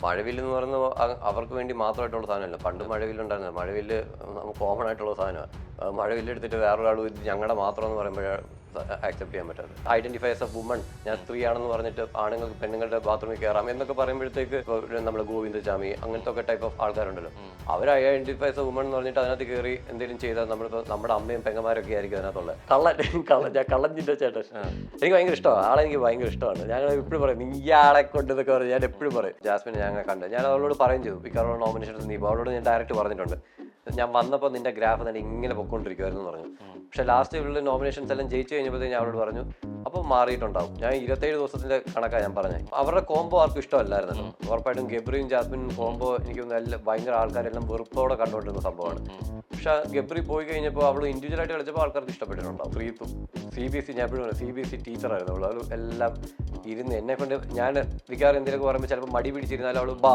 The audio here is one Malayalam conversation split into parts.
മഴവില്ല് എന്ന് പറയുന്നത് അവർക്ക് വേണ്ടി മാത്രമായിട്ടുള്ള സാധനമല്ല. പണ്ട് മഴവില്ലുണ്ടായിരുന്നത്. മഴവില്ല് നമുക്ക് കോമൺ ആയിട്ടുള്ള സാധനമാണ്. മഴവില്ല് എടുത്തിട്ട് വേറൊരാൾ ഇത് ഞങ്ങളുടെ മാത്രം എന്ന് പറയുമ്പോഴാണ് ആക്സെപ്റ്റ് ചെയ്യാൻ പറ്റാതെ. ഐഡന്റിഫൈ ആസ് എ വുമൺ, ഞാൻ സ്ത്രീ ആണെന്ന് പറഞ്ഞിട്ട് ആണുങ്ങൾക്ക് പെണ്ണുങ്ങളുടെ ബാത്റൂമിൽ കയറാം എന്നൊക്കെ പറയുമ്പോഴത്തേക്ക് നമ്മൾ ഗോവിന്ദചാമി അങ്ങനത്തെ ഒക്കെ ടൈപ്പ് ഓഫ് ആൾക്കാരുണ്ടല്ലോ, അവർ ഐഡന്റിഫൈ ആസ് എ വുമൺ എന്ന് പറഞ്ഞിട്ട് അതിനകത്ത് കയറി എന്തെങ്കിലും ചെയ്താൽ നമ്മളിപ്പോൾ നമ്മുടെ അമ്മയും പെങ്ങന്മാരൊക്കെ ആയിരിക്കും അതിനകത്തുള്ളത്. കള്ളഞ്ഞിന്റെ ചേട്ടൻ എനിക്ക് ഭയങ്കര ഇഷ്ടമാണ്. ആളെ എനിക്ക് ഭയങ്കര ഇഷ്ടമാണ്. ഞങ്ങൾ എപ്പോഴും പറയും നീയാളെ കൊണ്ട് എന്നൊക്കെ പറയും. ഞാൻ എപ്പോഴും പറയും. ജാസ്മിനെ ഞങ്ങൾ കണ്ട് ഞാൻ അവളോട് പറയും ചെയ്തു മിക്കവാറും നോമിനേഷൻ നീ അവളോട് ഞാൻ ഡയറക്റ്റ് പറഞ്ഞിട്ടുണ്ട്. ഞാൻ വന്നപ്പോൾ നിന്റെ ഗ്രാഫ് തന്നെ ഇങ്ങനെ പൊക്കോണ്ടിരിക്കുമായിരുന്നു എന്ന് പറഞ്ഞു. പക്ഷെ ലാസ്റ്റ് ഇവളുടെ നോമിനേഷൻസ് എല്ലാം ജയിച്ചു കഴിഞ്ഞപ്പോഴത്തേക്ക് ഞാൻ അവളോട് പറഞ്ഞു അപ്പോൾ മാറിയിട്ടുണ്ടാവും. ഞാൻ 27 ദിവസത്തിന്റെ കണക്കാണ് ഞാൻ പറഞ്ഞത്. അവരുടെ കോംബോ ആർക്കും ഇഷ്ടമല്ലായിരുന്നല്ലോ. ഉറപ്പായിട്ടും ഗബ്രിയും ജാസ്മിനും കോംബോ എനിക്ക് ഭയങ്കര ആൾക്കാരെല്ലാം വെറുപ്പോടെ കണ്ടുകൊണ്ടിരുന്ന സംഭവമാണ്. പക്ഷെ ഗബ്രി പോയി കഴിഞ്ഞപ്പോൾ അവൾ ഇൻഡിവിജ്വലായിട്ട് കളിച്ചപ്പോൾ ആൾക്കാർക്ക് ഇഷ്ടപ്പെട്ടിട്ടുണ്ടാവും. ശ്രീത്തും CBC, ഞാൻ എപ്പോഴും CBC ടീച്ചറായിരുന്നു അവൾ. അവൾ എല്ലാം ഇരുന്ന് എന്നെ കൊണ്ട് ഞാൻ വികാരം എന്തെങ്കിലുമൊക്കെ പറയുമ്പോൾ ചിലപ്പോൾ മടി പിടിച്ചിരുന്നാലും അവൾ വാ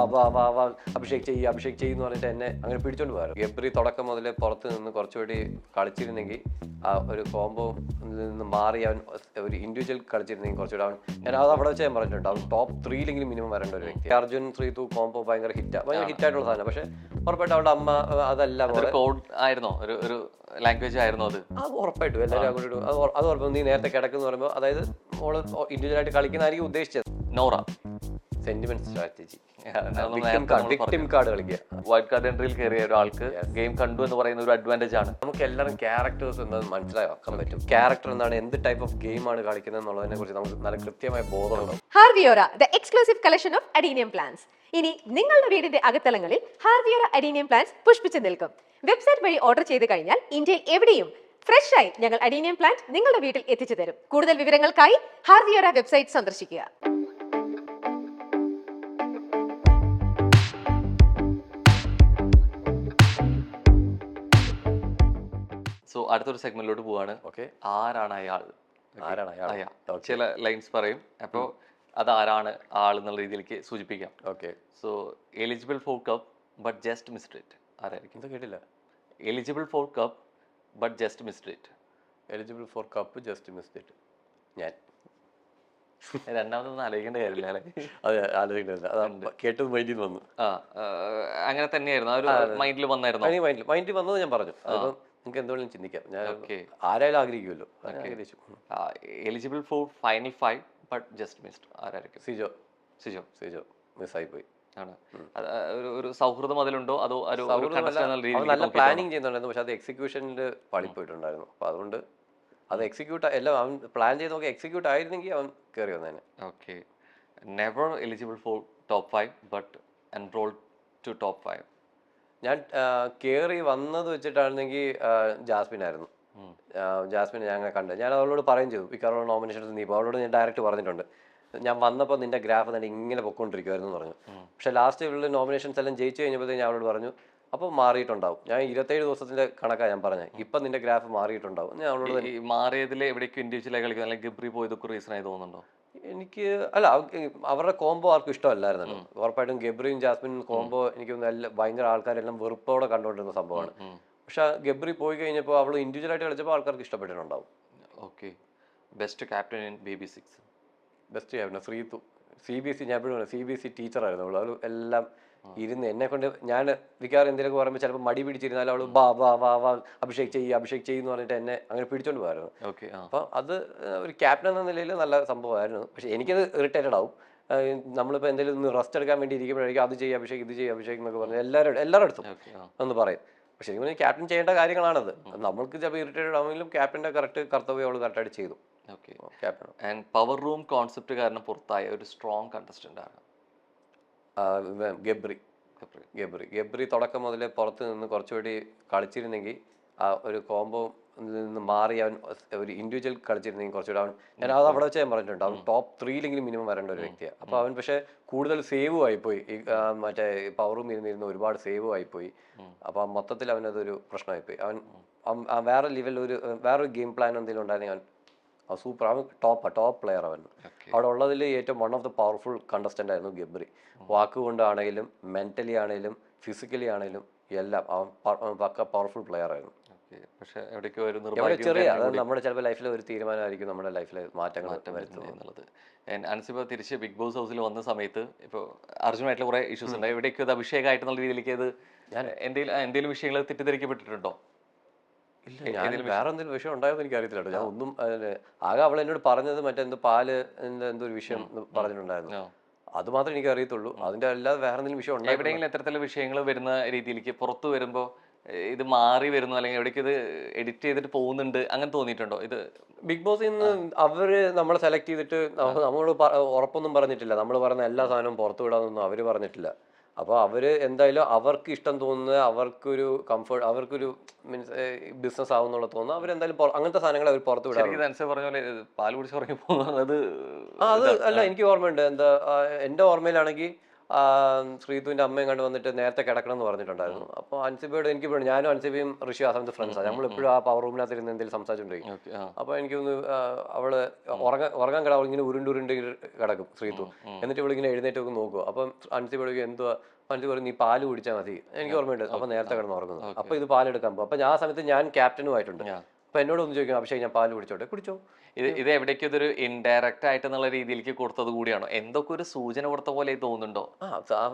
അഭിഷേക് ചെയ്യുമെന്ന് പറഞ്ഞിട്ട് എന്നെ അങ്ങനെ പിടിച്ചോണ്ട് പോകാറ്. ഗബ്രി തുടക്കം മുതലേ പുറത്ത് നിന്ന് കുറച്ചുകൂടി കളിച്ചിരുന്നെങ്കിൽ ആ ഒരു കോംബോ നിന്ന് മാറി അവൻ ഒരു ഇൻഡിവിജ്വൽ കളിച്ചിരുന്നെങ്കിൽ കുറച്ചുകൂടി അവൻ, ഞാൻ അത് അവിടെ വെച്ച് ഞാൻ പറഞ്ഞിട്ടുണ്ട്, അവൻ ടോപ്പ് 3 മിനിമം വരേണ്ട ഒരു വ്യക്തി. അർജുൻ ശ്രീതു കോംബോ ഭയങ്കര ഹിറ്റായിട്ടുള്ള സാധനം. പക്ഷെ ഉറപ്പായിട്ടും അവളുടെ അമ്മ അതല്ല ആയിരുന്നോ, ഒരു ലാംഗ്വേജ് ആയിരുന്നോ അത്? ഉറപ്പായിട്ടും എല്ലാവരും അങ്ങോട്ട് അത് ഉറപ്പ്. നീ നേരത്തെ കിടക്കുന്നു പറയുമ്പോൾ അതായത് മോള് ഇൻഡിവിജ്വലായിട്ട് കളിക്കുന്നതായിരിക്കും ഉദ്ദേശിച്ചത്. Nora sentiment strategy, victim card കളിക്കുക. വൈറ്റ് കാർഡ് എൻട്രിയിൽ കയറിയ ഒരാൾക്ക് ഗെയിം കണ്ടു എന്ന് പറയുന്ന ഒരു അഡ്വാൻറ്റേജ് ആണ്. നമുക്ക് എല്ലാവരും ക്യാരക്ടേഴ്സ് എന്താണെന്ന് മനസ്സിലാക്കാൻ പറ്റും. ക്യാരക്ടർ എന്താണ്, എന്ത് ടൈപ്പ് ഓഫ് ഗെയിമാണ് കളിക്കുന്നത് എന്നുള്ളതിനെ കുറിച്ച് നമുക്ക് നല്ല കൃത്യമായ ബോധമുണ്ടാവും. Harviora, the exclusive collection of adenium plants. ഇനി നിങ്ങളുടെ വീടിന്റെ അകത്തളങ്ങളിൽ ഹാർവിയോറ അഡീനിയം പ്ലാന്റ്സ് പുഷ്പിച്ചു നിൽക്കും. വെബ്സൈറ്റ് വഴി ഓർഡർ ചെയ്ത് കഴിഞ്ഞാൽ ഇന്ത്യയിൽ എവിടെയും ഫ്രഷ് ആയി ഞങ്ങൾ അഡീനിയം പ്ലാന്റ് നിങ്ങളുടെ വീട്ടിൽ എത്തിച്ചു തരും. കൂടുതൽ വിവരങ്ങൾക്കായി ഹാർവിയോറ വെബ്സൈറ്റ് സന്ദർശിക്കുക. സോ അടുത്തൊരു സെഗ്മെന്റിലോട്ട് പോവാണ്. ഓക്കെ, ആരാണ് അയാൾ? ചില ലൈൻസ് പറയും, അപ്പോൾ അതാരാണ് ആൾ എന്നുള്ള രീതിയിലേക്ക് സൂചിപ്പിക്കാം. Okay. So eligible for cup but just missed it. ആരായിരിക്കും? ഇത് കേട്ടില്ല. Eligible for cup but just missed it. Eligible for cup just missed it. ഞാൻ രണ്ടാമതൊന്നും ആലോചിക്കേണ്ട കാര്യമില്ല അല്ലേ? അതെ, ആലോചിക്കുന്നില്ല. അതാ കേട്ടത് മൈൻഡിൽ വന്നു. അങ്ങനെ തന്നെയായിരുന്നു ആ ഒരു മൈൻഡിൽ വന്നായിരുന്നു. മൈൻഡിൽ വന്നത് ഞാൻ പറഞ്ഞു. അതിപ്പം നിങ്ങൾക്ക് എന്തുകൊണ്ടും ചിന്തിക്കാം. ഞാൻ ആരായാലും ആഗ്രഹിക്കുമല്ലോ. ആഗ്രഹിച്ചു. Eligible for final 5 but just missed. ആരായിരിക്കും? സിജോ മിസ്സായി പോയി. ആണ്. ഒരു സൗഹൃദം അതിലുണ്ടോ അതോ നല്ല പ്ലാനിങ് ചെയ്യുന്നുണ്ടായിരുന്നു. പക്ഷെ അത് എക്സിക്യൂഷനിൽ പാളിപ്പോയിട്ടുണ്ടായിരുന്നു. അപ്പൊ അതുകൊണ്ട് അത് എക്സിക്യൂട്ട് എല്ലാം അവൻ പ്ലാൻ ചെയ്ത് നോക്കി എക്സിക്യൂട്ട് ആയിരുന്നെങ്കിൽ അവൻ കയറി വന്നേനെ. Okay. Never eligible for top 5 but enrolled to top 5. ഞാൻ കയറി വന്നത് വെച്ചിട്ടായിരുന്നെങ്കിൽ ജാസ്മിനായിരുന്നു. ജാസ്മിനെ ഞങ്ങൾ കണ്ട് ഞാൻ അവളോട് പറയും ചെയ്തു മിക്കവാറും നോമിനേഷൻസ് നീ അവളോട് ഞാൻ ഡയറക്റ്റ് പറഞ്ഞിട്ടുണ്ട്. ഞാൻ വന്നപ്പോൾ നിന്റെ ഗ്രാഫ് തന്നെ ഇങ്ങനെ പൊക്കോണ്ടിരിക്കുമായിരുന്നു എന്ന് പറഞ്ഞു. പക്ഷെ ലാസ്റ്റ് ഇവളുടെ നോമിനേഷൻസ് എല്ലാം ജയിച്ചു കഴിഞ്ഞപ്പോഴത്തേക്ക് ഞാൻ അവളോട് പറഞ്ഞു അപ്പോൾ മാറിയിട്ടുണ്ടാവും. ഞാൻ 27 ദിവസത്തിന്റെ കണക്കാണ് ഞാൻ പറഞ്ഞത്. ഇപ്പം നിന്റെ ഗ്രാഫ് മാറിയിട്ടുണ്ടാവും. ഞാൻ അവളോട് മാറിയതിൽ എവിടേക്കും ഇൻഡിവിജ്വലായി കളിക്കുക അല്ലെങ്കിൽ ഗബ്രി പോയതൊക്കെ റീസൺ ആയി തോന്നുന്നുണ്ടോ? എനിക്ക് അല്ല, അവരുടെ കോംബോ ആർക്കും ഇഷ്ടമല്ലായിരുന്നല്ലോ. ഉറപ്പായിട്ടും ഗബ്രിയും ജാസ്മിനും കോംബോ എനിക്ക് ഭയങ്കര ആൾക്കാരെല്ലാം വെറുപ്പോടെ കണ്ടുകൊണ്ടിരുന്ന സംഭവമാണ്. പക്ഷെ ഗബ്രി പോയി കഴിഞ്ഞപ്പോൾ അവൾ ഇൻഡിവിജ്വലായിട്ട് കളിച്ചപ്പോൾ ആൾക്കാർക്ക് ഇഷ്ടപ്പെട്ടിട്ടുണ്ടാവും. Okay. Best captain in BB6. Best captain Sreethu. CBC, ഞാൻ എപ്പോഴും CBC ടീച്ചറായിരുന്നു അവൾ. അവൾ എല്ലാം ഇരുന്ന് എന്നെ കൊണ്ട് ഞാൻ വികാരം എന്തെങ്കിലുമൊക്കെ പറയുമ്പോൾ ചിലപ്പോൾ മടി പിടിച്ചിരുന്നാലും അവൾ വാ അഭിഷേക് ചെയ്യുമെന്ന് പറഞ്ഞിട്ട് എന്നെ അങ്ങനെ പിടിച്ചോണ്ട് പോകായിരുന്നു. ഓക്കെ. അപ്പം അത് ഒരു ക്യാപ്റ്റൻ എന്ന നിലയിൽ നല്ല സംഭവമായിരുന്നു. പക്ഷെ എനിക്കത് ഇറിറ്റേറ്റഡ് ആവും. നമ്മളിപ്പോൾ എന്തെങ്കിലും ഒന്ന് റെസ്റ്റ് എടുക്കാൻ വേണ്ടി ഇരിക്കുമ്പോഴായിരിക്കും അത് ചെയ്യും അഭിഷേക് ഇത് ചെയ്യും അഭിഷേക് എന്നൊക്കെ പറഞ്ഞ് എല്ലാവരുടെ അടുത്തും ഒന്ന് പറയും. പക്ഷെ എനിക്ക് ക്യാപ്റ്റൻ ചെയ്യേണ്ട കാര്യങ്ങളാണത്. നമ്മൾക്ക് ചിലപ്പോൾ ഇറിറ്റേറ്റഡ് ആണെങ്കിലും ക്യാപ്റ്റൻ്റെ കർത്തവ്യം അവൾ കറക്റ്റായിട്ട് ചെയ്തു. Okay. Captain and power room concept കാരണം പുറത്തായ ഒരു സ്ട്രോങ് കണ്ടസ്റ്റന്റ് ആണ് ഗബ്രി തുടക്കം മുതലേ പുറത്ത് നിന്ന് കുറച്ചുകൂടി കളിച്ചിരുന്നെങ്കിൽ ആ ഒരു കോംബോ നിന്ന് മാറി അവൻ ഒരു ഇൻഡിവിജ്വൽ കളിച്ചിരുന്നെങ്കിൽ കുറച്ചുകൂടി അവൻ, ഞാൻ അത് അവിടെ വെച്ച് ഞാൻ പറഞ്ഞിട്ടുണ്ട്, അവൻ ടോപ്പ് 3 മിനിമം വരേണ്ട ഒരു വ്യക്തിയാണ്. അപ്പോൾ അവൻ പക്ഷേ കൂടുതൽ സേവും ആയിപ്പോയി. ഈ മറ്റേ പവർ റൂം ഇരുന്നിരുന്ന് ഒരുപാട് സേവും ആയിപ്പോയി. അപ്പോൾ മൊത്തത്തിൽ അവനതൊരു പ്രശ്നമായിപ്പോയി. അവൻ വേറെ ലെവലിൽ വേറൊരു ഗെയിം പ്ലാൻ എന്തെങ്കിലും ഉണ്ടായിരുന്നെങ്കിൽ അവൻ സൂപ്പർ. അവൻ ടോപ്പ് പ്ലെയർ. അവൻ അവിടെ ഉള്ളതിൽ ഏറ്റവും one of the powerful contestant ആയിരുന്നു ഗബ്രി. വാക്കുകൊണ്ടാണെങ്കിലും മെന്റലി ആണെങ്കിലും ഫിസിക്കലി ആണെങ്കിലും എല്ലാം അവൻ പക്ക പവർഫുൾ പ്ലെയർ ആയിരുന്നു. ഓക്കെ. പക്ഷെ എവിടേക്കോ ഒരു എവിടെ നിർഭാഗ്യം ചെറിയ കാരണം അതായത് നമ്മുടെ ചിലപ്പോൾ ലൈഫിലെ ഒരു തീരുമാനമായിരിക്കും നമ്മുടെ ലൈഫിലെ മാറ്റങ്ങൾ മാറ്റം വരുന്നത് വരുത്തുന്നത്. എന്നുള്ളത്. അൻസിബ തിരിച്ച് ബിഗ് ബോസ് ഹൗസിൽ വന്ന സമയത്ത് ഇപ്പോൾ അർജുനായിട്ടുള്ള കുറേ ഇഷ്യൂസ് ഉണ്ട്. എവിടേക്കോ ഇത് അഭിഷേകമായിട്ടുള്ള രീതിയിലേക്ക് അത് എന്തെങ്കിലും വിഷയങ്ങൾ തെറ്റിദ്ധരിക്കപ്പെട്ടിട്ടുണ്ടോ? ഇല്ല, ഞാൻ വേറെ എന്തെങ്കിലും വിഷയം ഉണ്ടായെന്ന് എനിക്ക് അറിയത്തില്ല കേട്ടോ. ഞാൻ ഒന്നും ആകെ അവൾ എന്നോട് പറഞ്ഞത് മറ്റെന്തോ പാല് എന്തോ ഒരു വിഷയം പറഞ്ഞിട്ടുണ്ടായിരുന്നു. ആ. അത് മാത്രമേ എനിക്ക് അറിയത്തുള്ളൂ. അതിന്റെ അല്ലാതെ വേറെ എന്തെങ്കിലും വിഷയം ഉണ്ടായിരുന്നു. എവിടെയെങ്കിലും എത്തരത്തിലുള്ള വിഷയങ്ങൾ വരുന്ന രീതിയിലേക്ക് പുറത്തു വരുമ്പോൾ ഇത് മാറി വരുന്നു, അല്ലെങ്കിൽ എവിടേക്ക് ഇത് എഡിറ്റ് ചെയ്തിട്ട് പോകുന്നുണ്ട്, അങ്ങനെ തോന്നിയിട്ടുണ്ടോ? ഇത് ബിഗ് ബോസിൽ നിന്ന് അവര് നമ്മളെ സെലക്ട് ചെയ്തിട്ട് നമ്മൾ ഉറപ്പൊന്നും പറഞ്ഞിട്ടില്ല. നമ്മൾ പറയുന്ന എല്ലാ സാധനവും പുറത്തു വിടാന്നൊന്നും അവര് പറഞ്ഞിട്ടില്ല. അപ്പോൾ അവര് എന്തായാലും അവർക്ക് ഇഷ്ടം തോന്നുന്നത്, അവർക്കൊരു കംഫർട്ട്, അവർക്കൊരു മീൻസ് ബിസിനസ് ആവുന്നുള്ള തോന്നുന്നു, അവരെന്തായാലും അങ്ങനത്തെ സാധനങ്ങൾ അവർ പുറത്തു വിടാറുണ്ട്. ശരിക്കും അൻസിബ പറഞ്ഞ പോലെ പാൽ കുടിച്ച് ഉറങ്ങി പോകുന്നത് അത് അല്ല, എനിക്ക് ഓർമ്മയുണ്ട്. എന്താ എൻ്റെ ഓർമ്മയിലാണെങ്കിൽ ശ്രീതുവിന്റെ അമ്മയും കണ്ട് വന്നിട്ട് നേരത്തെ കിടക്കണം എന്ന് പറഞ്ഞിട്ടുണ്ടായിരുന്നു. അപ്പോൾ അൻസിബയോട് എനിക്ക് ഞാനും അൻസിബയും ഋഷി ആ സമയത്ത് ഫ്രണ്ട്സാണ്. നമ്മൾ എപ്പോഴും ആ പവർ റൂമിനകത്ത് ഇരുന്ന് എന്തെങ്കിലും സംസാരിച്ചുകൊണ്ടിരിക്കും. അപ്പോൾ എനിക്കൊന്ന് അവള് ഉറങ്ങാൻ കിട ഇങ്ങനെ ഉരുണ്ട് കിടക്കും ശ്രീതു. എന്നിട്ട് ഇവളിങ്ങനെ എഴുന്നേറ്റ് ഒക്കെ നോക്കുക. അപ്പം അൻസിബയോട് എന്തുവാ, അൻസിബ പറയും നീ പാല് കുടിച്ചാൽ മതി. എനിക്ക് ഓർമ്മയുണ്ട്. അപ്പൊ നേരത്തെ കിടന്ന് ഉറങ്ങുന്നത്. അപ്പൊ ഇത് പാലെടുക്കാൻ പോകും. അപ്പൊ ആ സമയത്ത് ഞാൻ ക്യാപ്റ്റനുമായിട്ടുണ്ട്. അപ്പൊ എന്നോട് ഒന്ന് ചോദിക്കും, അഭിഷേക് ഞാൻ പാല് കുടിച്ചോട്ടെ. കുടിച്ചോ. ഇത് എവിടേക്കും ഇതൊരു ഇൻഡയറക്റ്റ് ആയിട്ടെന്നുള്ള രീതിയിലേക്ക് കൊടുത്തത് കൂടിയാണോ? എന്തൊക്കെ ഒരു സൂചന കൊടുത്ത പോലെ തോന്നുന്നുണ്ടോ?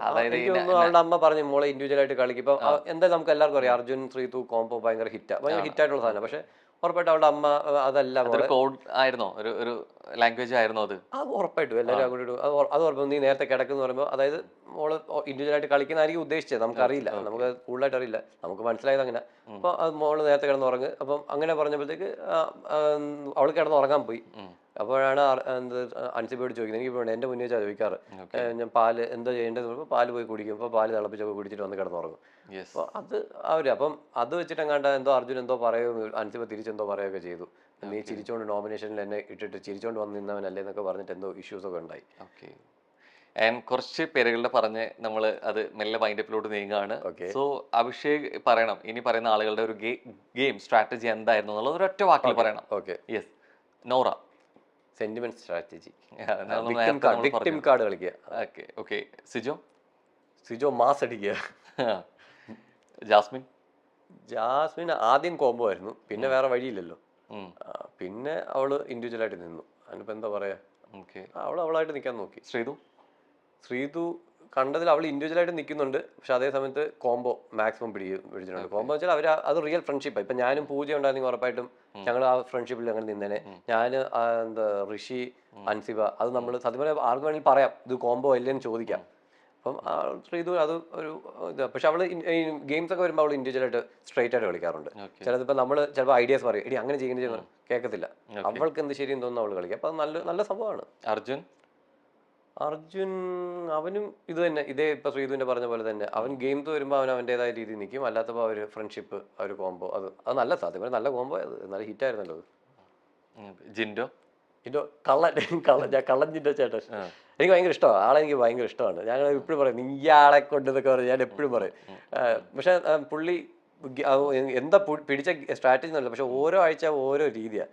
അതായത് അവളുടെ അമ്മ പറഞ്ഞു മോളെ ഇൻഡിവിജ്വൽ ആയിട്ട് കളിക്കും. ഇപ്പൊ എന്തായാലും നമുക്ക് എല്ലാവർക്കും അറിയാം അർജുൻ ശ്രീതു കോംബോ ഭയങ്കര ഹിറ്റായിട്ടുള്ള സാധനം. പക്ഷെ ഉറപ്പായിട്ടും അവളുടെ അമ്മ അതല്ല കോഡ് ആയിരുന്നോ, ഒരു ലാംഗ്വേജ് ആയിരുന്നോ അത്? അത് ഉറപ്പായിട്ടും എല്ലാവരും അങ്ങോട്ട് അത് ഉറപ്പും നീ നേരത്തെ കിടക്കുന്നു പറയുമ്പോൾ അതായത് മോള് ഇൻഡിവിജ്വൽ ആയിട്ട് കളിക്കുന്നതായിരിക്കും ഉദ്ദേശിച്ചത്. നമുക്കറിയില്ല, നമുക്ക് കൂടുതലായിട്ട് അറിയില്ല, നമുക്ക് മനസ്സിലായത് അങ്ങനെ. അപ്പോൾ അത് മോള് നേരത്തെ കിടന്ന് ഉറങ്ങ്. അപ്പം അങ്ങനെ പറഞ്ഞപ്പോഴത്തേക്ക് അവൾ കിടന്ന് ഉറങ്ങാൻ പോയി. അപ്പോഴാണ് അൻസിബയോട് ചോദിക്കുന്നത്. എനിക്ക് വേണ്ട എൻ്റെ മുന്നേ ചോദിക്കാറ് ഞാൻ പാല് എന്താ ചെയ്യേണ്ടത് പറയുമ്പോൾ പാല് പോയി കുടിക്കും. അപ്പോൾ പാല് തിളപ്പിച്ചൊക്കെ കുടിച്ചിട്ട് വന്ന് കിടന്നുറങ്ങും. അപ്പോൾ അത് അപ്പം അത് വെച്ചിട്ട് എങ്ങാണ്ട് എന്തോ അർജുൻ എന്തോ പറയുകയോ അൻസിബ തിരിച്ചെന്തോ പറയുകയൊക്കെ ചെയ്തു. നീ ചിരിച്ചോണ്ട് നോമിനേഷനിൽ എന്നെ ഇട്ടിട്ട് ചിരിച്ചോണ്ട് വന്ന് നിന്നവനല്ലേ എന്നൊക്കെ പറഞ്ഞിട്ട് എന്തോ ഇഷ്യൂസ് ഒക്കെ ഉണ്ടായി. ഓക്കെ. ആൻഡ് കുറച്ച് പേരുകളുടെ പറഞ്ഞ് നമ്മൾ അത് മെല്ലെ വൈൻഡപ്പിലോട്ട് നീങ്ങുകയാണ്. സോ അഭിഷേക് പറയണം ഇനി പറയുന്ന ആളുകളുടെ ഒരു ഗെയിം സ്ട്രാറ്റജി എന്തായിരുന്നു എന്നുള്ളത് ഒരൊറ്റ വാക്കിൽ പറയണം. Okay. Yes. Nora sentiment strategy, victim victim card കളിക്കുക. ഓക്കെ. ഓക്കെ. സിജോ മാസ് അടിക്കുക. ജാസ്മിൻ ആദ്യം കോംബോ ആയിരുന്നു, പിന്നെ വേറെ വഴിയില്ലല്ലോ. പിന്നെ അവള് ഇൻഡിവിജ്വൽ ആയിട്ട് നിന്നു. അതിനിപ്പോ എന്താ പറയാ, അവളായിട്ട് നിൽക്കാൻ നോക്കി. ശ്രീതു കണ്ടതിൽ അവൾ ഇൻഡിവിജ്വൽ ആയിട്ട് നിൽക്കുന്നുണ്ട്. പക്ഷെ അതേ സമയത്ത് കോംബോ മാക്സിമം പിടിച്ചിട്ടുണ്ട്. കോംബോ വെച്ചാൽ അത് റിയൽ ഫ്രണ്ട്ഷിപ്പാണ്. ഇപ്പൊ ഞാനും പൂജ ഉണ്ടായിരുന്നെങ്കിൽ ഉറപ്പായിട്ടും ഞങ്ങൾ ആ ഫ്രണ്ട്ഷിപ്പിൽ അങ്ങനെ നിന്നേനെ. ഞാൻ എന്താ ഋഷി അൻസിബ അത് നമ്മൾ സത്യം പറഞ്ഞാൽ ആർക്ക് വേണമെങ്കിൽ പറയാം ഇത് കോംബോ അല്ലേന്ന് ചോദിക്കാം. അപ്പം ശ്രീതു അത് ഒരു ഇത്. പക്ഷെ അവള് ഗെയിംസ് ഒക്കെ വരുമ്പോൾ അവൾ ഇൻഡിവിജ്വൽ ആയിട്ട് സ്ട്രൈറ്റ് ആയിട്ട് കളിക്കാറുണ്ട്. ചിലതിപ്പോൾ നമ്മൾ ചിലപ്പോൾ ഐഡിയാസ് പറയും ഇനി അങ്ങനെ ചെയ്യുന്നത് കേൾക്കത്തില്ല. അവൾക്ക് എന്ത് ശരിയെന്ന് തോന്നുന്നു അവൾ കളിക്കുക. അപ്പൊ നല്ല സംഭവമാണ്. അർജുൻ അവനും ഇത് തന്നെ, ഇതേ ഇപ്പൊ ശ്രീതുവിന്റെ പറഞ്ഞ പോലെ തന്നെ. അവൻ ഗെയിംസ് വരുമ്പോൾ അവൻ അവൻ്റെതായ രീതിയിൽ നിൽക്കും. അല്ലാത്തപ്പോൾ അവര് ഫ്രണ്ട്ഷിപ്പ് ഒരു കോംബോ അത് നല്ല സാധ്യത നല്ല കോംബോ. അത് നല്ല ഹിറ്റായിരുന്നല്ലോ അത്. ജിൻഡോ കള്ളൻ ജിൻഡോ ചേട്ടൻ എനിക്ക് ഭയങ്കര ഇഷ്ടമാണ്. ആളെ എനിക്ക് ഭയങ്കര ഇഷ്ടമാണ്. ഞങ്ങൾ എപ്പോഴും പറയും നീ ആളെ കൊണ്ട് എന്നൊക്കെ പറയും. ഞാൻ എപ്പോഴും പറയും. പക്ഷെ പുള്ളി എന്താ പിടിച്ച സ്ട്രാറ്റജി എന്നല്ല, പക്ഷെ ഓരോ ആഴ്ച ഓരോ രീതിയാണ്.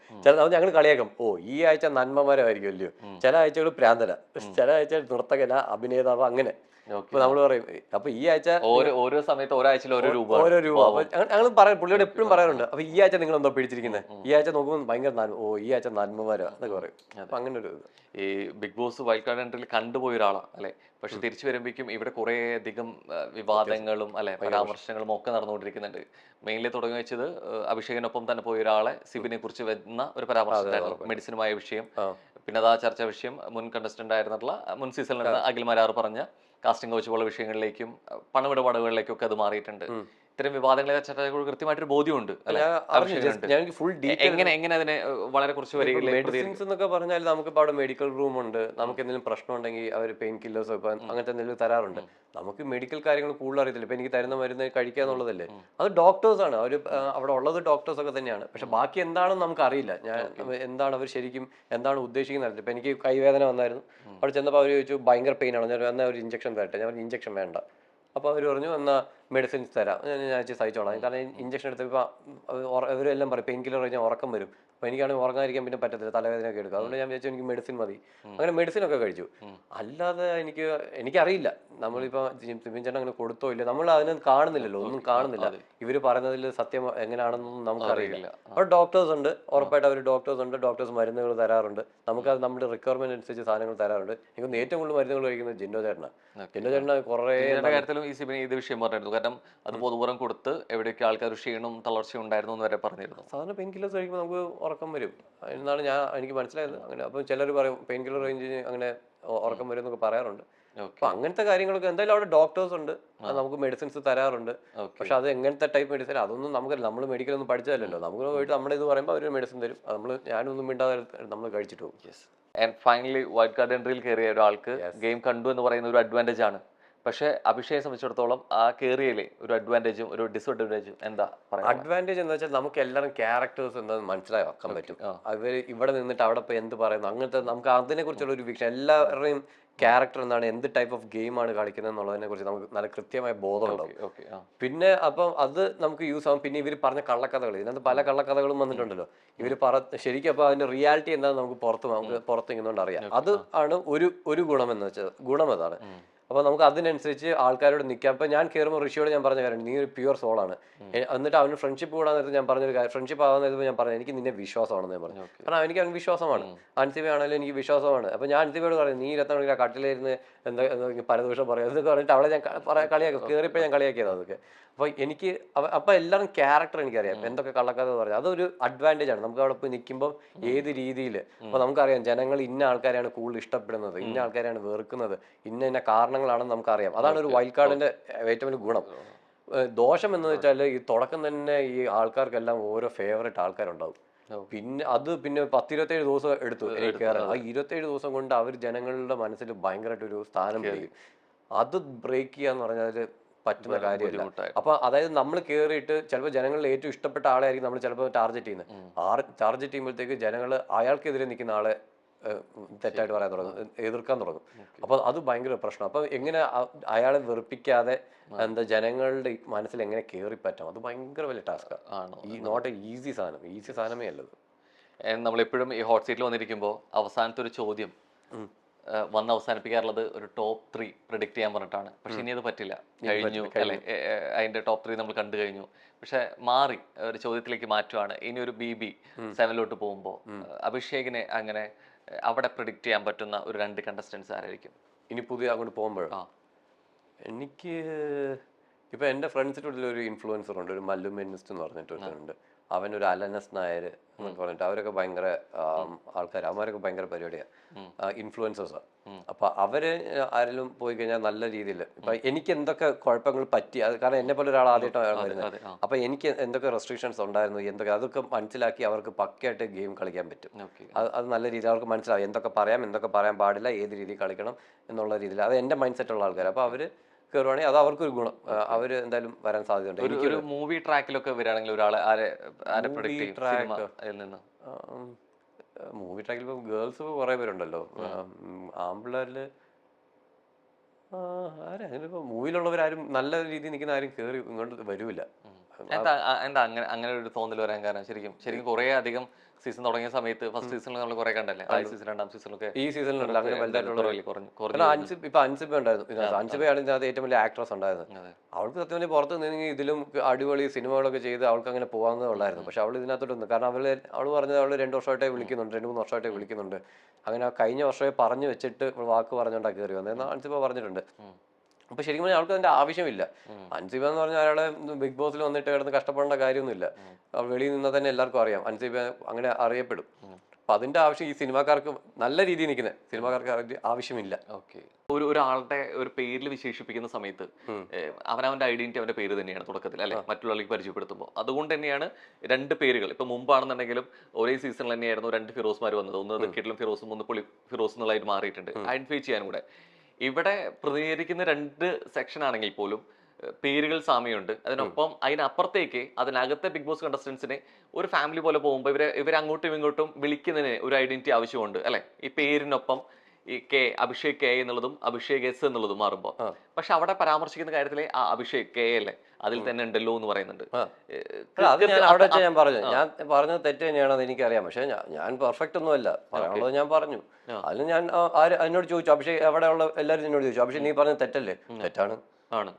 ഞങ്ങൾ കളിയാക്കും ഈ ആഴ്ച നന്മമരമായിരിക്കും അല്ലയോ, ചില ആഴ്ചകൾ പ്രാന്തന, ചില ആഴ്ച നർത്തകന, അഭിനേതാവ്, അങ്ങനെ. അപ്പൊ നമ്മൾ പറയും അപ്പൊ ഈ ആഴ്ച ഓരോ സമയത്ത് ഓരോ രൂപ. ഞങ്ങൾ പറയാം, പുള്ളിയോട് എപ്പോഴും പറയാറുണ്ട്. അപ്പൊ ഈ ആഴ്ച നിങ്ങൾ എന്തോ പിടിച്ചിരിക്കുന്നത്, ഈ ആഴ്ച നോക്കുമ്പോൾ ഭയങ്കര ഈ ആഴ്ച നന്മമരം എന്നൊക്കെ പറയും. അപ്പൊ അങ്ങനെ ഒരു ഈ ബിഗ് ബോസ് വൈൽഡ് കാർഡ് എൻട്രിയിൽ കണ്ടുപോയ ഒരാളാണ് അല്ലെ. പക്ഷെ തിരിച്ചു വരുമ്പോഴേക്കും ഇവിടെ കുറെ അധികം വിവാദങ്ങളും അല്ലെ പരാമർശങ്ങളും ഒക്കെ നടന്നുകൊണ്ടിരിക്കുന്നുണ്ട്. മെയിൻലി തുടങ്ങി വെച്ചത് അഭിഷേകിനൊപ്പം തന്നെ പോയ ഒരാളെ സിബിനെ കുറിച്ച് വരുന്ന ഒരു പരാമർശമായിരുന്നു, മെഡിസിനുമായ വിഷയം. പിന്നെ അത് ആ ചർച്ചാ വിഷയം മുൻ കണ്ടസ്റ്റന്റ് ആയിരുന്നിട്ടുള്ള മുൻ സീസണിൽ അഖിൽ മരാർ പറഞ്ഞ കാസ്റ്റിംഗ് കോച്ച് പോലുള്ള വിഷയങ്ങളിലേക്കും പണമിടപാടുകളിലേക്കും ഒക്കെ അത് മാറിയിട്ടുണ്ട്. ഇത്തരം വിവാദങ്ങളെ കൃത്യമായിട്ടൊരു ബോധ്യമുണ്ട്. എങ്ങനെ അതിനെ വളരെ കുറച്ച് മെഡിസിൻസ് എന്നൊക്കെ പറഞ്ഞാൽ നമുക്കിപ്പോൾ അവിടെ മെഡിക്കൽ റൂം ഉണ്ട്. നമുക്ക് എന്തെങ്കിലും പ്രശ്നം ഉണ്ടെങ്കിൽ അവർ പെയിൻ കില്ലേഴ്സ് ഇപ്പൊ അങ്ങനത്തെ എന്തെങ്കിലും തരാറുണ്ട്. നമുക്ക് മെഡിക്കൽ കാര്യങ്ങൾ കൂടുതൽ അറിയത്തില്ല. ഇപ്പൊ എനിക്ക് തരുന്ന മരുന്ന് കഴിക്കുക എന്നുള്ളതല്ലേ, അത് ഡോക്ടേഴ്സ് ആണ്. അവർ അവിടെ ഉള്ളത് ഡോക്ടേഴ്സ് ഒക്കെ തന്നെയാണ്. പക്ഷെ ബാക്കി എന്താണെന്ന് നമുക്ക് അറിയില്ല. ഞാൻ എന്താണ് അവർ ശരിക്കും എന്താണ് ഉദ്ദേശിക്കുന്നത്. ഇപ്പൊ എനിക്ക് കൈവേദന വന്നായിരുന്നു. അവിടെ ചെന്നപ്പോൾ അവർ ചോദിച്ചു ഭയങ്കര പെയിൻ ആണ്, ഞാൻ എന്നാൽ ഒരു ഇഞ്ചക്ഷൻ തരട്ടെ. ഞാൻ ഇഞ്ചക്ഷൻ വേണ്ട. അപ്പോൾ അവർ പറഞ്ഞു എന്നാൽ മെഡിസിൻസ് തരാം, ഞാൻ സഹിച്ചോളാം. കാരണം ഇഞ്ചക്ഷൻ എടുത്തപ്പോൾ ഇവരെല്ലാം പറയും പെയിൻ കില്ലർ കഴിഞ്ഞാൽ ഉറക്കം വരും. അപ്പോൾ എനിക്കാണെങ്കിൽ ഉറങ്ങാതിരിക്കാൻ പിന്നെ പറ്റത്തില്ല, തലവേദനയൊക്കെ എടുക്കും. അതുകൊണ്ട് ഞാൻ വിചാരിച്ചു എനിക്ക് മെഡിസിൻ മതി. അങ്ങനെ മെഡിസിനൊക്കെ കഴിച്ചു. അല്ലാതെ എനിക്കറിയില്ല നമ്മളിപ്പോൾ സിബിൻ ചേട്ടൻ അങ്ങനെ കൊടുത്തോ ഇല്ല, നമ്മൾ അതിനൊന്നും കാണുന്നില്ലല്ലോ, ഒന്നും കാണുന്നില്ല. ഇവർ പറയുന്നതിൽ സത്യം എങ്ങനെയാണെന്നൊന്നും നമുക്കറിയില്ല. അപ്പോൾ ഡോക്ടേഴ്സ് ഉണ്ട്, ഉറപ്പായിട്ട് അവർ ഡോക്ടേഴ്സ് ഉണ്ട്, ഡോക്ടേഴ്സ് മരുന്നുകൾ തരാറുണ്ട്, നമുക്കത് നമ്മുടെ റിക്വയർമെന്റ് അനുസരിച്ച് സാധനങ്ങൾ തരാറുണ്ട്. എനിക്ക് ഏറ്റവും കൂടുതൽ മരുന്നുകൾ കഴിക്കുന്നത് ജിൻഡോ ചേട്ടനാണ്. ജിൻഡോ ചേട്ടന് കുറേ കാര്യത്തിലും ഈ സിബിന് ഇത് വിഷയം പറഞ്ഞിരുന്നു. കാരണം അത് പൊതുപുറം കൊടുത്ത് എവിടെയൊക്കെ ആൾക്കാർ ക്ഷീണവും തളർച്ചയും ഉണ്ടായിരുന്നു എന്ന് വരെ പറഞ്ഞിരുന്നു. സാധാരണ പെയിൻ കില്ലേഴ്സ് കഴിക്കുമ്പോൾ നമുക്ക് ഉറക്കം വരും എന്നാണ് എനിക്ക് മനസ്സിലായത്. അങ്ങനെ അപ്പം ചിലർ പറയും പെയിൻ കില്ലർ റേഞ്ചിന് അങ്ങനെ ഉറക്കം വരും എന്നൊക്കെ പറയാറുണ്ട്. അപ്പൊ അങ്ങനത്തെ കാര്യങ്ങളൊക്കെ എന്തായാലും അവിടെ ഡോക്ടേഴ്സ് ഉണ്ട്, നമുക്ക് മെഡിസിൻസ് തരാറുണ്ട്. പക്ഷെ അത് എങ്ങനത്തെ ടൈപ്പ് മെഡിസിൻ അതൊന്നും നമുക്കല്ല, നമ്മൾ മെഡിക്കൽ ഒന്നും പഠിച്ചതല്ലോ. നമുക്ക് പോയിട്ട് നമ്മുടെ ഇത് പറയുമ്പോൾ അവർ മെഡിസിൻ തരും, അത് ഞാനൊന്നും മിണ്ടാതെ നമ്മൾ കഴിച്ചിട്ട് പോകും. ആൻഡ് ഫൈനലി വൈൽഡ് കാർഡ് എൻട്രിയിൽ കയറിയ ഒരാൾക്ക് ഗെയിം കണ്ടു എന്ന് പറയുന്ന ഒരു അഡ്വാൻറ്റേജ് ആണ്. പക്ഷെ അഭിഷേകയെ സംബന്ധിച്ചിടത്തോളം ആ കയറിയതിലെ ഒരു അഡ്വാൻറ്റേജും ഒരു ഡിസ്അഡ്വാൻറ്റേജും എന്താ പറയുക? അഡ്വാൻറ്റേജ് എന്ന് വെച്ചാൽ നമുക്ക് എല്ലാവരും ക്യാരക്ടേഴ്സ് എന്താണെന്ന് മനസ്സിലാക്കാൻ പറ്റും. അവർ ഇവിടെ നിന്നിട്ട് അവിടെ പോയി എന്ത് പറയുന്നു അങ്ങനത്തെ നമുക്ക് അതിനെ കുറിച്ചുള്ള ഒരു വീക്ഷണം, എല്ലാവരുടെയും ക്യാരക്ടർ എന്താണ്, എന്ത് ടൈപ്പ് ഓഫ് ഗെയിമാണ് കളിക്കുന്നത് എന്നുള്ളതിനെ കുറിച്ച് നമുക്ക് നല്ല കൃത്യമായ ബോധമുണ്ടാവും. പിന്നെ അപ്പം അത് നമുക്ക് യൂസ് ആവും. പിന്നെ ഇവർ പറഞ്ഞ കള്ളക്കഥകൾ, ഇതിനകത്ത് പല കള്ളക്കഥകളും വന്നിട്ടുണ്ടല്ലോ. ഇവർ ശരിക്കും അപ്പോൾ അതിന്റെ റിയാലിറ്റി എന്താണെന്ന് നമുക്ക് പുറത്ത് ഇങ്ങോട്ട് അറിയാം. അത് ആണ് ഒരു ഗുണം എന്ന് വെച്ചാൽ, ഗുണം അതാണ്. അപ്പോൾ നമുക്ക് അതിനനുസരിച്ച് ആൾക്കാരോട് നിൽക്കാം. അപ്പോൾ ഞാൻ കയറുമ്പോൾ ഋഷിയോട് ഞാൻ പറഞ്ഞ കാര്യം, നീ ഒരു പ്യുവർ സോളാണ്. എന്നിട്ട് അവന് ഫ്രണ്ട്ഷിപ്പ് കൂടാൻ നേരത്തെ ഞാൻ പറഞ്ഞൊരു കാര്യം, ഫ്രണ്ട്ഷിപ്പ് ആവാൻ നേരത്തെ ഞാൻ പറഞ്ഞു എനിക്ക് നിന്നെ വിശ്വാസമാണെന്ന് ഞാൻ പറഞ്ഞു. കാരണം എനിക്ക് അവൻ വിശ്വാസമാണ്, അൻസിബയാണെങ്കിലും എനിക്ക് വിശ്വാസമാണ്. അപ്പോൾ ഞാൻ അൻസിബയോട് പറഞ്ഞു നീ 20 മണിക്കൂർ കട്ടിലിരുന്ന് എന്താ പരദൂഷം പറയാം എന്നൊക്കെ പറഞ്ഞിട്ട് അവളെ ഞാൻ കളിയാക്കി, കയറിയപ്പോൾ ഞാൻ കളിയാക്കിയത് അതൊക്കെ. അപ്പോൾ എനിക്ക് അപ്പോൾ എല്ലാവരും ക്യാരക്ടർ എനിക്കറിയാം, എന്തൊക്കെ കള്ളക്കഥ പറഞ്ഞു. അതൊരു അഡ്വാൻറ്റേജ് ആണ്. നമുക്ക് അവിടെ പോയി നിൽക്കുമ്പോൾ ഏത് രീതിയിൽ, അപ്പോൾ നമുക്കറിയാം ജനങ്ങൾ ഇന്ന ആൾക്കാരെയാണ് കൂടുതൽ ഇഷ്ടപ്പെടുന്നത്, ഇന്ന ആൾക്കാരെയാണ് വെറുക്കുന്നത്, ഇന്ന കാരണങ്ങളാണെന്ന് നമുക്കറിയാം. അതാണ് ഒരു വൈൽഡ് കാർഡിന്റെ ഏറ്റവും വലിയ ഗുണം. ദോഷം എന്ന് വെച്ചാൽ ഈ തുടക്കം തന്നെ ഈ ആൾക്കാർക്കെല്ലാം ഓരോ ഫേവറേറ്റ് ആൾക്കാരുണ്ടാവും. പിന്നെ 10-27 ദിവസം എടുത്തു എനിക്ക് കയറാൻ. ആ 27 ദിവസം കൊണ്ട് അവർ ജനങ്ങളുടെ മനസ്സിൽ ഭയങ്കരമായിട്ടൊരു സ്ഥാനം പിടിക്കും. അത് ബ്രേക്ക് ചെയ്യാന്ന് പറഞ്ഞാൽ പറ്റുന്ന കാര്യമില്ല. അപ്പൊ അതായത് നമ്മൾ കയറിയിട്ട് ചിലപ്പോൾ ജനങ്ങളിൽ ഏറ്റവും ഇഷ്ടപ്പെട്ട ആളെയായിരിക്കും നമ്മൾ ചിലപ്പോൾ ടാർഗറ്റ് ചെയ്യുന്നത്. ടാർഗറ്റ് ചെയ്യുമ്പോഴത്തേക്ക് ജനങ്ങൾ അയാൾക്കെതിരെ നിൽക്കുന്ന ആളെ തെറ്റായിട്ട് പറയാൻ തുടങ്ങും, എതിർക്കാൻ തുടങ്ങും. അപ്പൊ അത് ഭയങ്കര പ്രശ്നം. അപ്പൊ എങ്ങനെ അയാളെ വെറുപ്പിക്കാതെ ജനങ്ങളുടെ മനസ്സിൽ എങ്ങനെ കയറി പറ്റാം, അത് ഭയങ്കര വലിയ ടാസ്ക്കാണ്. നോട്ട് ഈസി സാധനമേ അല്ലത്. നമ്മളെപ്പോഴും ഈ ഹോട്ട് സീറ്റിൽ വന്നിരിക്കുമ്പോൾ അവസാനത്തെ ഒരു ചോദ്യം വന്ന് അവസാനിപ്പിക്കാറുള്ളത് ഒരു ടോപ്പ് 3 പ്രിഡിക്ട് ചെയ്യാൻ പറഞ്ഞിട്ടാണ്. പക്ഷെ ഇനി അത് പറ്റില്ല, കഴിഞ്ഞു അല്ലെ? അതിന്റെ ടോപ്പ് 3 നമ്മൾ കണ്ടു കഴിഞ്ഞു. പക്ഷെ മാറി ഒരു ചോദ്യത്തിലേക്ക് മാറ്റുവാണ്. ഇനി ഒരു BB 7 പോകുമ്പോൾ അഭിഷേകിനെ അങ്ങനെ അവിടെ പ്രിഡിക്ട് ചെയ്യാൻ പറ്റുന്ന ഒരു 2 കണ്ടസ്റ്റൻസ് ആരായിരിക്കും ഇനി പുതിയ അങ്ങോട്ട് പോകുമ്പോഴോ? എനിക്ക് ഇപ്പൊ എന്റെ ഫ്രണ്ട്സിൻ്റെ ഒരു ഇൻഫ്ലുവൻസർ ഉണ്ട്, ഒരു മല്ലു മെന്നിസ്റ്റ് എന്ന് പറഞ്ഞിട്ടുണ്ട്. അവനൊരു അലനസ് നായർ എന്നൊക്കെ പറഞ്ഞിട്ട് അവരൊക്കെ ഭയങ്കര ആൾക്കാർ, അവന്മാരൊക്കെ ഭയങ്കര പരിപാടിയാണ്, ഇൻഫ്ലുവൻസേഴ്സാണ്. അപ്പൊ അവര് ആരെങ്കിലും പോയി കഴിഞ്ഞാൽ നല്ല രീതിയിൽ ഇപ്പൊ എനിക്ക് എന്തൊക്കെ കുഴപ്പങ്ങൾ പറ്റി, അത് കാരണം എന്നെ പോലെ ഒരാൾ ആദ്യമായിട്ടാണ് വരുന്നത്. അപ്പൊ എനിക്ക് എന്തൊക്കെ റെസ്ട്രിക്ഷൻസ് ഉണ്ടായിരുന്നു, അതൊക്കെ മനസ്സിലാക്കി അവർക്ക് പക്കയായിട്ട് ഗെയിം കളിക്കാൻ പറ്റും. അത് നല്ല രീതിയിൽ അവർക്ക് മനസ്സിലാവും എന്തൊക്കെ പറയാം, എന്തൊക്കെ പറയാൻ പാടില്ല, ഏത് രീതിയിൽ കളിക്കണം എന്നുള്ള രീതിയിൽ. അത് എന്റെ മൈൻഡ് സെറ്റ് ഉള്ള ആൾക്കാർ. അപ്പൊ അവര് കയറുവാണെങ്കിൽ അത് അവർക്കൊരു ഗുണം, അവര് എന്തായാലും വരാൻ സാധ്യതയുണ്ട്. ഒരു മൂവി ട്രാക്കിലൊക്കെ വരികയാണെങ്കിൽ ഒരാളെ മൂവി ട്രാക്കിൽ ഇപ്പൊ ഗേൾസ് കുറെ പേരുണ്ടല്ലോ, ആമ്പിള്ളേരില് ആരാ മൂവിയിലുള്ളവരാരും നല്ല രീതിയിൽ നിൽക്കുന്ന ആരും കയറി ഇങ്ങോട്ട് വരൂല. എന്താ അങ്ങനെ ഒരു തോന്നൽ വരാൻ കാരണം? ശരിക്കും കുറെ അധികം സീസൺ തുടങ്ങിയ സമയത്ത് ഫസ്റ്റ് സീസണിൽ നമ്മൾ കുറെ കണ്ടല്ലേ, ആദ്യ സീസൺ 2ാം സീസണിലൊക്കെ. ഈ സീസണിലുണ്ട് അങ്ങനെ വലുതായിട്ടുള്ള അൻസിബ ഉണ്ടായിരുന്നു. അൻസിബയാണ് ഇതിനകത്ത് ഏറ്റവും വലിയ ആക്ട്രസ് ഉണ്ടായിരുന്നത്. അവൾക്ക് സത്യം പറഞ്ഞാൽ പുറത്ത് നിന്നെങ്കിൽ ഇതിലും അടിപൊളി സിനിമകളൊക്കെ ചെയ്ത് അവൾക്ക് അങ്ങനെ പോകാവുന്നതേ ഉള്ളായിരുന്നു. പക്ഷെ അവൾ ഇതിനകത്തോട്ട് വന്നു. കാരണം അവൾ പറഞ്ഞത് അവൾ 2 വർഷമായിട്ടേ വിളിക്കുന്നുണ്ട്, 2-3 വർഷമായിട്ടേ വിളിക്കുന്നുണ്ട്. അങ്ങനെ കഴിഞ്ഞ വർഷമേ പറഞ്ഞു വെച്ചിട്ട് വാക്ക് പറഞ്ഞുകൊണ്ടാ കയറി വന്നതെന്ന് അൻസിബ പറഞ്ഞിട്ടുണ്ട്. അപ്പൊ ശരിക്കും പറഞ്ഞാൽ അവൾക്ക് അതിന്റെ ആവശ്യമില്ല. അൻസിബ എന്ന് പറഞ്ഞാൽ അയാളെ ബിഗ് ബോസിൽ വന്നിട്ട് കിടന്ന് കഷ്ടപ്പെടേണ്ട കാര്യമൊന്നുമില്ല. വെളിയിൽ നിന്നാൽ തന്നെ എല്ലാവർക്കും അറിയാം, അൻസിബ അങ്ങനെ അറിയപ്പെടും. അപ്പൊ അതിന്റെ ആവശ്യം ഈ സിനിമാക്കാർക്ക് നല്ല രീതിയിൽ നിൽക്കുന്ന സിനിമാക്കാർക്ക് ആവശ്യമില്ല. ഓക്കെ, ഒരാളുടെ ഒരു പേരിൽ വിശേഷിപ്പിക്കുന്ന സമയത്ത് അവനവന്റെ ഐഡന്റിറ്റി അവന്റെ പേര് തന്നെയാണ് തുടക്കത്തിൽ അല്ലെ, മറ്റുള്ളവർക്ക് പരിചയപ്പെടുത്തുമ്പോൾ. അതുകൊണ്ട് തന്നെയാണ് 2 പേരുകൾ ഇപ്പൊ മുമ്പാണെന്നുണ്ടെങ്കിലും ഒരേ സീസണിൽ തന്നെയായിരുന്നു 2 ഫിറോസ്മാർ വന്നത്. ഒന്ന് കിഡ്ലും ഫിറോസും, ഒന്ന് പുളി ഫിറോസ് എന്നുള്ളതായിട്ട് മാറിയിട്ടുണ്ട്. ഐഡന്റിഫൈ ചെയ്യാനും കൂടെ ഇവിടെ പ്രതിനിധീകരിക്കുന്ന 2 സെക്ഷൻ ആണെങ്കിൽ പോലും പേരുകൾ സാമ്യമുണ്ട്. അതിനൊപ്പം അതിനപ്പുറത്തേക്ക് അതിനകത്തെ ബിഗ് ബോസ് കണ്ടസ്റ്റൻസിനെ ഒരു ഫാമിലി പോലെ പോകുമ്പോൾ ഇവരെ അങ്ങോട്ടും ഇങ്ങോട്ടും വിളിക്കുന്നതിന് ഒരു ഐഡന്റിറ്റി ആവശ്യമുണ്ട് അല്ലെ. ഈ പേരിനൊപ്പം ഈ അഭിഷേക് കെ എന്നുള്ളതും അഭിഷേക് എസ് എന്നുള്ളതും മാറുമ്പോൾ, പക്ഷെ അവിടെ പരാമർശിക്കുന്ന കാര്യത്തില് ആ അഭിഷേക് കെ അല്ലേ അതിൽ തന്നെ ഉണ്ടല്ലോ എന്ന് പറയുന്നുണ്ട്. അത് ഞാൻ അവിടെ വെച്ച് ഞാൻ പറഞ്ഞു, ഞാൻ പറഞ്ഞത് തെറ്റ് തന്നെയാണെന്ന് എനിക്കറിയാം. പക്ഷെ ഞാൻ പെർഫെക്റ്റ് ഒന്നുമല്ല, പറയാനുള്ളത് ഞാൻ പറഞ്ഞു. അതിന് ഞാൻ എന്നോട് ചോദിച്ചു, അഭിഷേക് എവിടെയുള്ള എല്ലാവരും എന്നോട് ചോദിച്ചു, അഭിഷേക് നീ പറഞ്ഞത് തെറ്റല്ലേ? തെറ്റാണ്. ആണ്.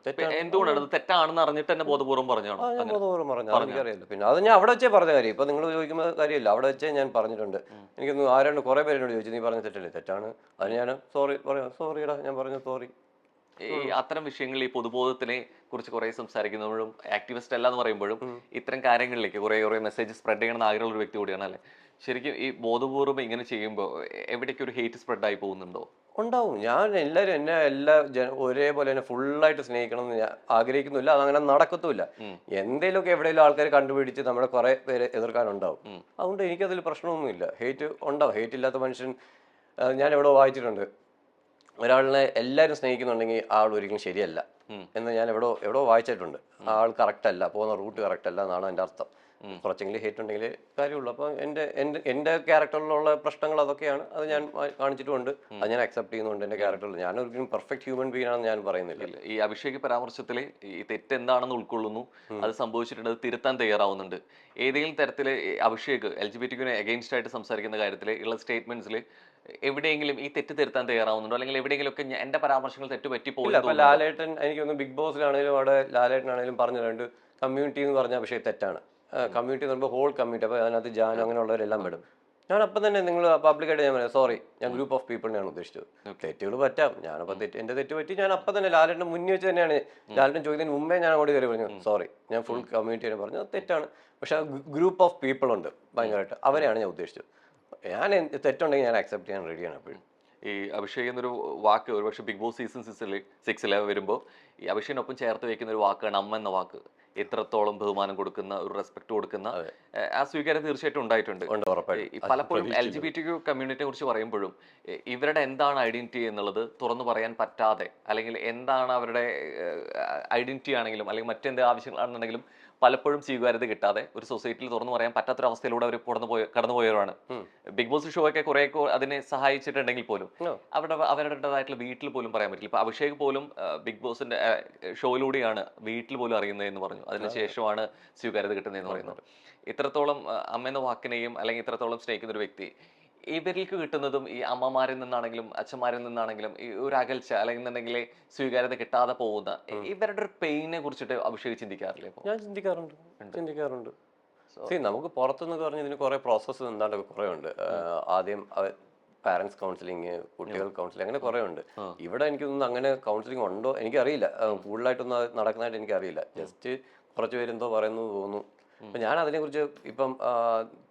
എന്തുകൊണ്ടാണ് അത് തെറ്റാണെന്ന് അറിഞ്ഞിട്ട് തന്നെ ബോധപൂർവ്വം പറഞ്ഞാണോ? ബോധപൂർവ്വം പറഞ്ഞു, എനിക്കറിയില്ല. പിന്നെ അത് ഞാൻ അവിടെ വെച്ചേ പറഞ്ഞ കാര്യം. ഇപ്പൊ നിങ്ങൾ ചോദിക്കുന്ന കാര്യമില്ല, അവിടെ വെച്ചേ ഞാൻ പറഞ്ഞിട്ടുണ്ട്. എനിക്കൊന്ന് ആരാണ്ട് കുറെ പേരോട് ചോദിച്ചു, നീ പറഞ്ഞ തെറ്റല്ലേ? തെറ്റാണ്. അത് ഞാൻ സോറി പറയാം, സോറിടാ ഞാൻ പറഞ്ഞു, സോറി. ഈ അത്തരം വിഷയങ്ങളിൽ ഈ പൊതുബോധത്തിനെ കുറിച്ച് കുറെ സംസാരിക്കുന്നപ്പോഴും ആക്ടിവിസ്റ്റ് അല്ല എന്ന് പറയുമ്പോഴും ഇത്തരം കാര്യങ്ങളിലേക്ക് കുറെ മെസ്സേജ് സ്പ്രെഡ് ചെയ്യണമെന്ന് ആഗ്രഹമുള്ള ഒരു വ്യക്തി കൂടിയാണ് അല്ലേ? ശരിക്കും ഈ ബോധപൂർവ്വം ഇങ്ങനെ ചെയ്യുമ്പോൾ എവിടേക്ക് ഒരു ഹേറ്റ് സ്പ്രെഡ് ആയി പോകുന്നുണ്ടോ? ഉണ്ടാവും. ഞാൻ എല്ലാവരും എന്നെ ഒരേപോലെ തന്നെ ഫുള്ളായിട്ട് സ്നേഹിക്കണം എന്ന് ഞാൻ ആഗ്രഹിക്കുന്നില്ല, അതങ്ങനെ നടക്കത്തുമില്ല. എന്തെങ്കിലുമൊക്കെ എവിടെയെങ്കിലും ആൾക്കാർ കണ്ടുപിടിച്ച് നമ്മളെ കുറെ പേര് എതിർക്കാനുണ്ടാവും. അതുകൊണ്ട് എനിക്കതിൽ പ്രശ്നമൊന്നുമില്ല. ഹേറ്റ് ഉണ്ടാവും. ഹേറ്റ് ഇല്ലാത്ത മനുഷ്യൻ ഞാൻ എവിടെ വായിച്ചിട്ടുണ്ട്, ഒരാളിനെ എല്ലാവരും സ്നേഹിക്കുന്നുണ്ടെങ്കിൽ ആൾ ഒരിക്കലും ശരിയല്ല എന്ന് ഞാൻ എവിടോ വായിച്ചിട്ടുണ്ട്. ആൾ കറക്റ്റ് അല്ല, പോകുന്ന റൂട്ട് കറക്റ്റ് അല്ല എന്നാണ് എൻ്റെ അർത്ഥം. കുറച്ചെങ്കിലും ഹേറ്റ് ഉണ്ടെങ്കിൽ കാര്യമുള്ളൂ. അപ്പം എൻ്റെ ക്യാരക്ടറിലുള്ള പ്രശ്നങ്ങൾ അതൊക്കെയാണ്. അത് ഞാൻ കാണിച്ചിട്ടുമുണ്ട്, അത് ഞാൻ അക്സെപ്റ്റ് ചെയ്യുന്നുണ്ട്. എൻ്റെ ക്യാരക്ടറിൽ ഞാൻ ഒരിക്കലും പെർഫെക്റ്റ് ഹ്യൂമൻ ബീങ് ആണെന്ന് ഞാൻ പറയുന്നില്ല. ഈ അഭിഷേക് പരാമർശത്തിൽ ഈ തെറ്റ് എന്താണെന്ന് ഉൾക്കൊള്ളുന്നു, അത് സംഭവിച്ചിട്ടുണ്ട്, അത് തിരുത്താൻ തയ്യാറാവുന്നുണ്ട്. ഏതെങ്കിലും തരത്തിൽ അഭിഷേക് LGBTQ അഗെയിൻസ്റ്റ് ആയിട്ട് സംസാരിക്കുന്ന കാര്യത്തിൽ ഉള്ള സ്റ്റേറ്റ്മെന്റ്സിൽ എവിടെയെങ്കിലും ഈ തെറ്റ് തിരുത്താൻ തയ്യാറാവുന്നുണ്ടോ, അല്ലെങ്കിൽ എവിടെയെങ്കിലും ഒക്കെ എന്റെ പരാമർശങ്ങൾ തെറ്റുപറ്റി പോയില്ല? അപ്പൊ ലാലേട്ടൻ, എനിക്കൊന്ന് ബിഗ് ബോസിലാണെങ്കിലും അവിടെ ലാലേട്ടനാണെങ്കിലും പറഞ്ഞിട്ടുണ്ട്, കമ്മ്യൂണിറ്റി എന്ന് പറഞ്ഞ അഭിഷേക് തെറ്റാണ്. കമ്മ്യൂണിറ്റി എന്ന് പറയുമ്പോൾ ഹോൾ കമ്മ്യൂണിറ്റി, അപ്പോൾ അതിനകത്ത് ജാനു അങ്ങനെയുള്ളവരെല്ലാം പെടും. ഞാൻ അപ്പം തന്നെ നിങ്ങൾ പബ്ലിക്കായിട്ട് ഞാൻ പറയാം, സോറി, ഞാൻ ഗ്രൂപ്പ് ഓഫ് പീപ്പിളിനെയാണ് ഉദ്ദേശിച്ചത്. തെറ്റുകൾ പറ്റാം, ഞാനപ്പോൾ എൻ്റെ തെറ്റ് പറ്റി. ഞാൻ അപ്പം തന്നെ ലാലേട്ടൻ മുന്നിൽ വെച്ച് തന്നെയാണ്, ലാലേട്ടൻ ചോദിക്കുന്നതിന് മുമ്പേ ഞാൻ അങ്ങോട്ട് കയറി പറഞ്ഞു, സോറി, ഞാൻ ഫുൾ കമ്മ്യൂണിറ്റിയാണ് പറഞ്ഞത്, തെറ്റാണ്. പക്ഷെ ആ ഗ്രൂപ്പ് ഓഫ് പീപ്പിൾ ഉണ്ട് ഭയങ്കരമായിട്ട്, അവരെയാണ് ഞാൻ ഉദ്ദേശിച്ചത്. ഞാൻ തെറ്റുണ്ടെങ്കിൽ ഞാൻ അക്സെപ്റ്റ് ചെയ്യാൻ റെഡിയാണ് എപ്പോഴും. ഈ അഭിഷേക് എന്നൊരു വാക്ക് ഒരുപക്ഷെ ബിഗ് ബോസ് സീസൺ 6 വരുമ്പോൾ ഈ അഭിഷേകിനൊപ്പം ചേർത്ത് വെക്കുന്ന ഒരു വാക്കാണ് അമ്മ എന്ന വാക്ക്. എത്രത്തോളം ബഹുമാനം കൊടുക്കുന്ന, ഒരു റെസ്പെക്ട് കൊടുക്കുന്ന ആ സ്വീകാര്യം തീർച്ചയായിട്ടും ഉണ്ടായിട്ടുണ്ട്. പലപ്പോഴും LGBTQ കമ്മ്യൂണിറ്റിയെ കുറിച്ച് പറയുമ്പോഴും ഇവരുടെ എന്താണ് ഐഡന്റിറ്റി എന്നുള്ളത് തുറന്നു പറയാൻ പറ്റാതെ, അല്ലെങ്കിൽ എന്താണ് അവരുടെ ഐഡന്റിറ്റി ആണെങ്കിലും അല്ലെങ്കിൽ മറ്റെന്ത് ആവശ്യങ്ങളാണെന്നുണ്ടെങ്കിലും പലപ്പോഴും സ്വീകാര്യത കിട്ടാതെ ഒരു സൊസൈറ്റിയിൽ തുറന്നു പറയാൻ പറ്റാത്തൊരവസ്ഥയിലൂടെ അവർ കടന്നുപോയവരാണ്. ബിഗ് ബോസ് ഷോ ഒക്കെ കുറെ അതിനെ സഹായിച്ചിട്ടുണ്ടെങ്കിൽ പോലും അവരുടേതായിട്ടുള്ള വീട്ടിൽ പോലും പറയാൻ പറ്റില്ല. ഇപ്പൊ അഭിഷേക് പോലും ബിഗ് ബോസിന്റെ ഷോയിലൂടെയാണ് വീട്ടിൽ പോലും അറിയുന്നതെന്ന് പറഞ്ഞു. അതിനുശേഷമാണ് സ്വീകാര്യത കിട്ടുന്നതെന്ന് പറയുന്നത്. ഇത്രത്തോളം അമ്മ വാക്കിനെയും അല്ലെങ്കിൽ ഇത്രത്തോളം സ്നേഹിക്കുന്ന ഒരു വ്യക്തി, ഇവരിലേക്ക് കിട്ടുന്നതും ഈ അമ്മമാരിൽ നിന്നാണെങ്കിലും അച്ഛന്മാരിൽ നിന്നാണെങ്കിലും ഈ ഒരു അകൽച്ച അല്ലെങ്കിൽ സ്വീകാര്യത കിട്ടാതെ പോകുന്ന ഇവരുടെ ഒരു പെയിനെ കുറിച്ചിട്ട് അഭിഷേക് ചിന്തിക്കാറില്ലേ? ഞാൻ ചിന്തിക്കാറുണ്ട്. നമുക്ക് പുറത്തുനിന്നൊക്കെ പറഞ്ഞ് ഇതിന് കുറെ പ്രോസസ്സ് എന്താണ്ടൊക്കെ കുറെ ഉണ്ട്. ആദ്യം പാരന്റ്സ് കൗൺസിലിങ്, കുട്ടികൾ കൗൺസിലിംഗ്, അങ്ങനെ കുറെ ഉണ്ട്. ഇവിടെ എനിക്കൊന്നും അങ്ങനെ കൗൺസിലിംഗ് ഉണ്ടോ എനിക്കറിയില്ല. കൂടുതലായിട്ടൊന്നും നടക്കുന്നതായിട്ട് എനിക്കറിയില്ല. ജസ്റ്റ് കുറച്ച് പേരെന്തോ പറയുന്നു തോന്നുന്നു. അപ്പം ഞാൻ അതിനെക്കുറിച്ച് ഇപ്പം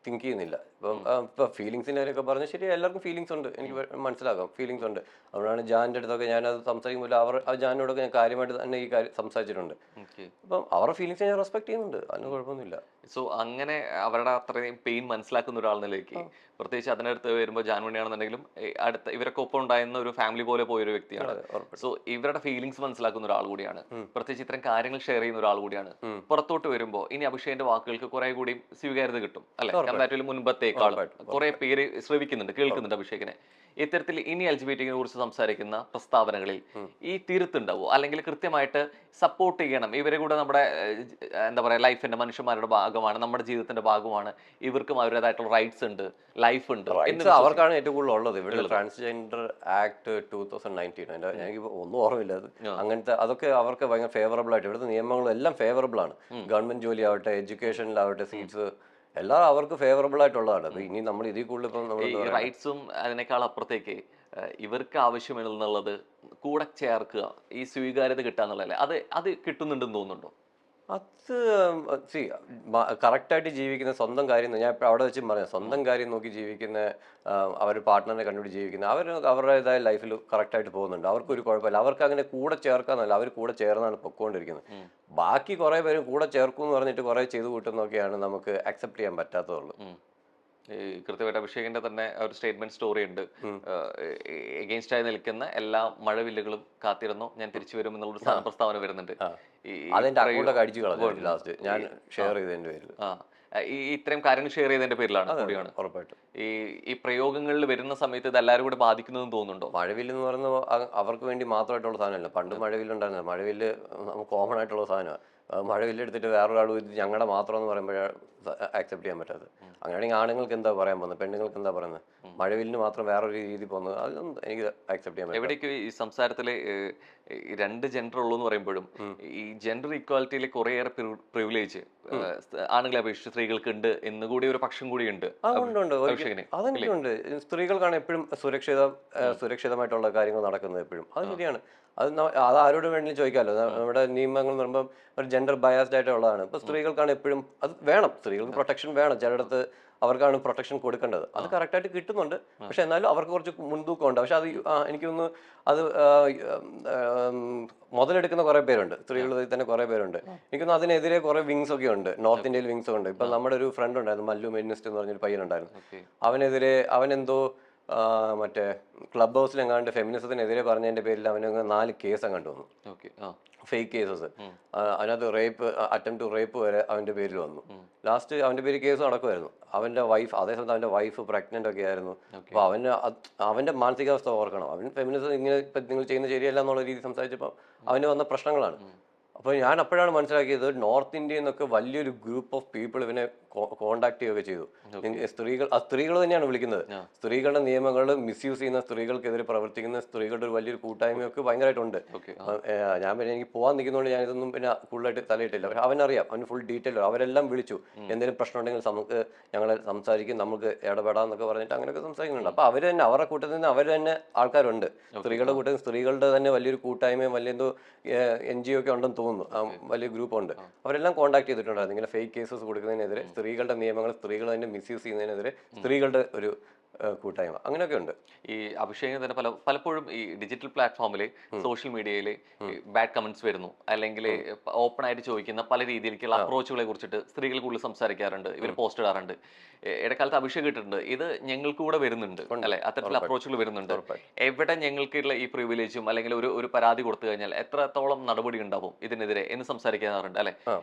തിങ്ക് ചെയ്യുന്നില്ല. ഇപ്പം ഫീലിങ്സിൻ്റെ കാര്യമൊക്കെ പറഞ്ഞാൽ ശരി, എല്ലാവർക്കും ഫീലിങ്സ് ഉണ്ട്, എനിക്ക് മനസ്സിലാക്കാം, ഫീലിങ്സ് ഉണ്ട്. അതുകൊണ്ടാണ് ജാനിൻ്റെ അടുത്തൊക്കെ ഞാനത് സംസാരിക്കുമ്പോൾ ജാനിനോടൊക്കെ ഞാൻ കാര്യമായിട്ട് തന്നെ ഈ കാര്യം സംസാരിച്ചിട്ടുണ്ട്. അപ്പം അവരുടെ ഫീലിങ്സ് ഞാൻ റെസ്പെക്ട് ചെയ്യുന്നുണ്ട്, അതിന് കുഴപ്പമൊന്നുമില്ല. സോ അങ്ങനെ അവരുടെ അത്രയും പെയിൻ മനസ്സിലാക്കുന്ന ഒരാളിലേക്ക്, പ്രത്യേകിച്ച് അതിനടുത്ത് വരുമ്പോൾ ജാൻമണിയാണെന്നുണ്ടെങ്കിലും അടുത്ത ഇവരൊക്കെ ഒപ്പം ഉണ്ടായിരുന്ന ഒരു ഫാമിലി പോലെ പോയൊരു വ്യക്തിയാണ്. സോ ഇവരുടെ ഫീലിങ്സ് മനസ്സിലാക്കുന്ന ഒരാൾ കൂടിയാണ്, പ്രത്യേകിച്ച് ഇത്തരം കാര്യങ്ങൾ ഷെയർ ചെയ്യുന്ന ഒരാൾ കൂടിയാണ്. പുറത്തോട്ട് വരുമ്പോൾ ഇനി അഭിഷേകിന്റെ വാക്കുകൾക്ക് കുറെ കൂടി സ്വീകാര്യത കിട്ടും അല്ലെ, കമ്പാരിറ്റീവ്ലി മുൻപത്തേക്കാളും കുറെ പേര് ശ്രവിക്കുന്നുണ്ട്, കേൾക്കുന്നുണ്ട് അഭിഷേകിനെ. ഇത്തരത്തിൽ ഇനി LGBTQ കുറിച്ച് സംസാരിക്കുന്ന പ്രസ്താവനകളിൽ ഈ തിരുത്തുണ്ടാവോ, അല്ലെങ്കിൽ കൃത്യമായിട്ട് സപ്പോർട്ട് ചെയ്യണം, ഇവരെ കൂടെ നമ്മുടെ എന്താ പറയാ ലൈഫിന്റെ മനുഷ്യന്മാരുടെ ഭാഗമാണ്, നമ്മുടെ ജീവിതത്തിന്റെ ഭാഗമാണ്, ഇവർക്കും അവരുടേതായിട്ടുള്ള റൈറ്റ്സ് ഉണ്ട്, ലൈഫ് ഉണ്ട്, അവർക്കാണ് ഏറ്റവും കൂടുതൽ ഉള്ളത്. ഇവിടെ ട്രാൻസ്ജെൻഡർ ആക്ട് 2019, എനിക്ക് ഒന്നും ഓർമ്മയില്ല അത്. അങ്ങനത്തെ അതൊക്കെ അവർക്ക് ഭയങ്കര ഫേവറബിൾ ആയിട്ട്, ഇവിടുത്തെ നിയമങ്ങളും എല്ലാം ഫേവറബിൾ ആണ്. ഗവൺമെന്റ് ജോലി ആവട്ടെ, എഡ്യൂക്കേഷനിലാവട്ടെ, സീറ്റ്സ് എല്ലാം അവർക്ക് ഫേവറബിൾ ആയിട്ടുള്ളതാണ്. അപ്പൊ ഇനി നമ്മൾ ഇതിൽ കൂടുതൽ ഇപ്പം റൈറ്റ്സും അതിനേക്കാൾ അപ്പുറത്തേക്ക് ഇവർക്ക് ആവശ്യമെന്നുള്ളത് കൂടെ ചേർക്കുക, ഈ സ്വീകാര്യത കിട്ടാന്നുള്ളതല്ലേ, അത് കിട്ടുന്നുണ്ടെന്ന് തോന്നുന്നുണ്ടോ? അത് കറക്റ്റായിട്ട് ജീവിക്കുന്ന, സ്വന്തം കാര്യം, ഞാൻ ഇപ്പോൾ അവിടെ വെച്ചും പറയാം, സ്വന്തം കാര്യം നോക്കി ജീവിക്കുന്ന, അവർ പാർട്ട്ണറിനെ കണ്ടുപിടിച്ച് ജീവിക്കുന്ന, അവർ അവരുടേതായ ലൈഫിൽ കറക്റ്റായിട്ട് പോകുന്നുണ്ട്. അവർക്കൊരു കുഴപ്പമില്ല. അവർക്ക് അങ്ങനെ കൂടെ ചേർക്കാന്നല്ല, അവർ കൂടെ ചേർന്നാണ് പൊക്കോണ്ടിരിക്കുന്നത്. ബാക്കി കുറേ പേരും കൂടെ ചേർക്കും എന്ന് പറഞ്ഞിട്ട് കുറേ ചെയ്തു കൂട്ടുന്നൊക്കെയാണ് നമുക്ക് അക്സെപ്റ്റ് ചെയ്യാൻ പറ്റാത്തതുള്ളൂ. കൃത്യമായിട്ട് അഭിഷേകിന്റെ തന്നെ ഒരു സ്റ്റേറ്റ്മെന്റ് സ്റ്റോറി ഉണ്ട്. എഗെയിൻസ്റ്റ് ആയി നിൽക്കുന്ന എല്ലാ മഴവില്ലുകളും കാത്തിരുന്നോ, ഞാൻ തിരിച്ചു വരും എന്നുള്ള പ്രസ്താവന വരുന്നുണ്ട്. അതെന്റെ അക്കൗണ്ടൊക്കെ അടിച്ചു കളഞ്ഞു ലാസ്റ്റ് ഞാൻ ഷെയർ ചെയ്തതിന്റെ പേരിൽ. ഈ ഇത്രയും കാര്യങ്ങൾ ഷെയർ ചെയ്തതിന്റെ പേരിലാണ് കൂടിയാണ്. ഉറപ്പായിട്ടും ഈ പ്രയോഗങ്ങളിൽ വരുന്ന സമയത്ത് ഇത് എല്ലാവരും കൂടെ ബാധിക്കുന്നതെന്ന് തോന്നുന്നുണ്ടോ? മഴവില്ല് എന്ന് പറയുന്നത് അവർക്ക് വേണ്ടി മാത്രമായിട്ടുള്ള സാധനമല്ല. പണ്ട് മഴവില്ലുണ്ടായിരുന്നത്. മഴവില്ല് നമുക്ക് കോമൺ ആയിട്ടുള്ള സാധനമാണ്. മഴവില്ല് എടുത്തിട്ട് വേറൊരാൾ ഇത് ഞങ്ങളുടെ മാത്രം എന്ന് പറയുമ്പോഴാണ് ആക്സെപ്റ്റ് ചെയ്യാൻ പറ്റാത്തത്. അങ്ങനെയാണെങ്കിൽ ആണുങ്ങൾക്ക് എന്താ പറയാൻ പോകുന്നത്, പെണ്ണുങ്ങൾക്ക് എന്താ പറയുന്നത്? മഴവില്ലിന് മാത്രം വേറൊരു രീതി പോകുന്നത് അതൊന്നും എനിക്ക് ആക്സെപ്റ്റ് ചെയ്യാൻ പറ്റില്ല. എവിടേക്ക് ഈ സംസാരത്തിലെ രണ്ട് ജെൻഡർ ഉള്ളൂ എന്ന് പറയുമ്പോഴും ഈ ജെൻഡർ ഇക്വാലിറ്റിയിൽ കുറേയേറെ പ്രിവിലേജ് ആണുങ്ങളെ അപേക്ഷിച്ച് സ്ത്രീകൾക്ക് ഉണ്ട് എന്നുകൂടി ഒരു പക്ഷം കൂടി ഉണ്ട്. അതെനിക്കുണ്ട്. സ്ത്രീകൾക്കാണ് എപ്പോഴും സുരക്ഷിതമായിട്ടുള്ള കാര്യങ്ങൾ നടക്കുന്നത് എപ്പോഴും. അത് ശരിയാണ്. അത് ആരോട് വേണമെങ്കിലും ചോദിക്കാമല്ലോ. നമ്മുടെ നിയമങ്ങൾ എന്ന് പറയുമ്പോൾ ഒരു ജെൻഡർ ബയാസ്ഡ് ആയിട്ടുള്ളതാണ്. ഇപ്പൊ സ്ത്രീകൾക്കാണ് എപ്പോഴും അത് വേണം. സ്ത്രീകൾക്ക് പ്രൊട്ടക്ഷൻ വേണം. ചിലയിടത്ത് അവർക്കാണ് പ്രൊട്ടക്ഷൻ കൊടുക്കേണ്ടത്. അത് കറക്റ്റായിട്ട് കിട്ടുന്നുണ്ട്. പക്ഷെ എന്നാലും അവർക്ക് കുറച്ച് മുൻതൂക്കമുണ്ട്. പക്ഷെ അത് എനിക്കൊന്ന് അത് മുതലെടുക്കുന്ന കുറെ പേരുണ്ട്. സ്ത്രീകളിൽ തന്നെ കുറെ പേരുണ്ട്. എനിക്കൊന്ന് അതിനെതിരെ കുറെ വിങ്സ് ഒക്കെ ഉണ്ട്. നോർത്ത് ഇന്ത്യയിൽ വിങ്സ് ഉണ്ട്. ഇപ്പൊ നമ്മുടെ ഒരു ഫ്രണ്ട് ഉണ്ടായിരുന്നു, മല്ലു മെനിസ്റ്റ് എന്ന് പറഞ്ഞൊരു പയ്യനുണ്ടായിരുന്നു. അവനെന്തോ മറ്റേ ക്ലബ് ഹൗസിൽ എങ്ങാണ്ട് ഫെമിനിസത്തിനെതിരെ പറഞ്ഞതിന്റെ പേരിൽ അവന് 4 കേസ് അങ്ങോട്ട് വന്നു. Fake cases. അതിനകത്ത് അറ്റംപ്റ്റ് ടു റേപ്പ് വരെ അവന്റെ പേരിൽ വന്നു. ലാസ്റ്റ് അവന്റെ പേര് കേസ് നടക്കുമായിരുന്നു. അവന്റെ വൈഫ്, അതേസമയത്ത് അവന്റെ വൈഫ് പ്രഗ്നന്റ് ഒക്കെ ആയിരുന്നു. അപ്പൊ അവന്റെ മാനസികാവസ്ഥ ഓർക്കണം. അവൻ ഫെമിനിസം ഇങ്ങനെ നിങ്ങൾ ചെയ്യുന്നത് ശരിയല്ല എന്നുള്ള രീതി സംസാരിച്ചപ്പോൾ അവന് വന്ന പ്രശ്നങ്ങളാണ്. അപ്പോൾ ഞാൻ അപ്പോഴാണ് മനസ്സിലാക്കിയത് നോർത്ത് ഇന്ത്യയിൽ നിന്നൊക്കെ വലിയൊരു ഗ്രൂപ്പ് ഓഫ് പീപ്പിൾ ഇവനെ കോണ്ടാക്ട് ചെയ്യുകയൊക്കെ ചെയ്തു. സ്ത്രീകൾ തന്നെയാണ് വിളിക്കുന്നത്. സ്ത്രീകളുടെ നിയമങ്ങൾ മിസ്യൂസ് ചെയ്യുന്ന, സ്ത്രീകൾക്കെതിരെ പ്രവർത്തിക്കുന്ന സ്ത്രീകളുടെ ഒരു വലിയൊരു കൂട്ടായ്മയൊക്കെ ഭയങ്കരമായിട്ടുണ്ട്. ഞാൻ പിന്നെ എനിക്ക് പോകാൻ നിൽക്കുന്നതുകൊണ്ട് ഞാൻ ഇതൊന്നും പിന്നെ കൂടുതലായിട്ട് തലയിട്ടില്ല. പക്ഷെ അവനറിയാം, അവന് ഫുൾ ഡീറ്റെയിൽ. അവരെല്ലാം വിളിച്ചു, എന്തെങ്കിലും പ്രശ്നം ഉണ്ടെങ്കിൽ നമുക്ക് ഞങ്ങൾ സംസാരിക്കും, നമുക്ക് ഇടപെടാന്നൊക്കെ പറഞ്ഞിട്ട് അങ്ങനെയൊക്കെ സംസാരിക്കുന്നുണ്ട്. അപ്പൊ അവർ തന്നെ അവരുടെ കൂട്ടത്തിൽ നിന്ന് അവർ തന്നെ ആൾക്കാരുണ്ട്. സ്ത്രീകളുടെ കൂട്ടത്തിൽ സ്ത്രീകളുടെ തന്നെ വലിയൊരു കൂട്ടായ്മയും വലിയ എന്തോ NGO ഒക്കെ ഉണ്ടെന്ന് തോന്നുന്നു. വലിയ ഗ്രൂപ്പ് ഉണ്ട്. അവരെല്ലാം കോൺടാക്ട് ചെയ്തിട്ടുണ്ടായിരുന്നു ഇങ്ങനെ ഫേക്ക് കേസസ് കൊടുക്കുന്നതിനെതിരെ, സ്ത്രീകളുടെ നിയമങ്ങൾ സ്ത്രീകൾ തന്നെ മിസ്യൂസ് ചെയ്യുന്നതിനെതിരെ സ്ത്രീകളുടെ ഒരു കൂട്ടായ്മ, അങ്ങനെയൊക്കെ ഉണ്ട്. ഈ അഭിഷേകം തന്നെ പലപ്പോഴും ഈ ഡിജിറ്റൽ പ്ലാറ്റ്ഫോമിൽ സോഷ്യൽ മീഡിയയിൽ ബാഡ് കമന്റ്സ് വരുന്നു, അല്ലെങ്കിൽ ഓപ്പൺ ആയിട്ട് ചോദിക്കുന്ന പല രീതിയിലേക്കുള്ള അപ്രോച്ചുകളെ കുറിച്ചിട്ട് സ്ത്രീകൾ കൂടുതൽ സംസാരിക്കാറുണ്ട്, ഇവർ പോസ്റ്റ് ഇടാറുണ്ട്. ഇടക്കാലത്ത് അഭിഷേകം ഇട്ടിട്ടുണ്ട്, ഇത് ഞങ്ങൾക്ക് കൂടെ വരുന്നുണ്ട് അല്ലെ, അത്തരത്തിലുള്ള അപ്രോച്ചുകൾ വരുന്നുണ്ട്. എവിടെ ഞങ്ങൾക്കുള്ള ഈ പ്രിവിലേജും അല്ലെങ്കിൽ ഒരു പരാതി കൊടുത്തു കഴിഞ്ഞാൽ എത്രത്തോളം നടപടി ഉണ്ടാവും ഇതിനെതിരെ എന്ന് സംസാരിക്കാറുണ്ട് അല്ലെ.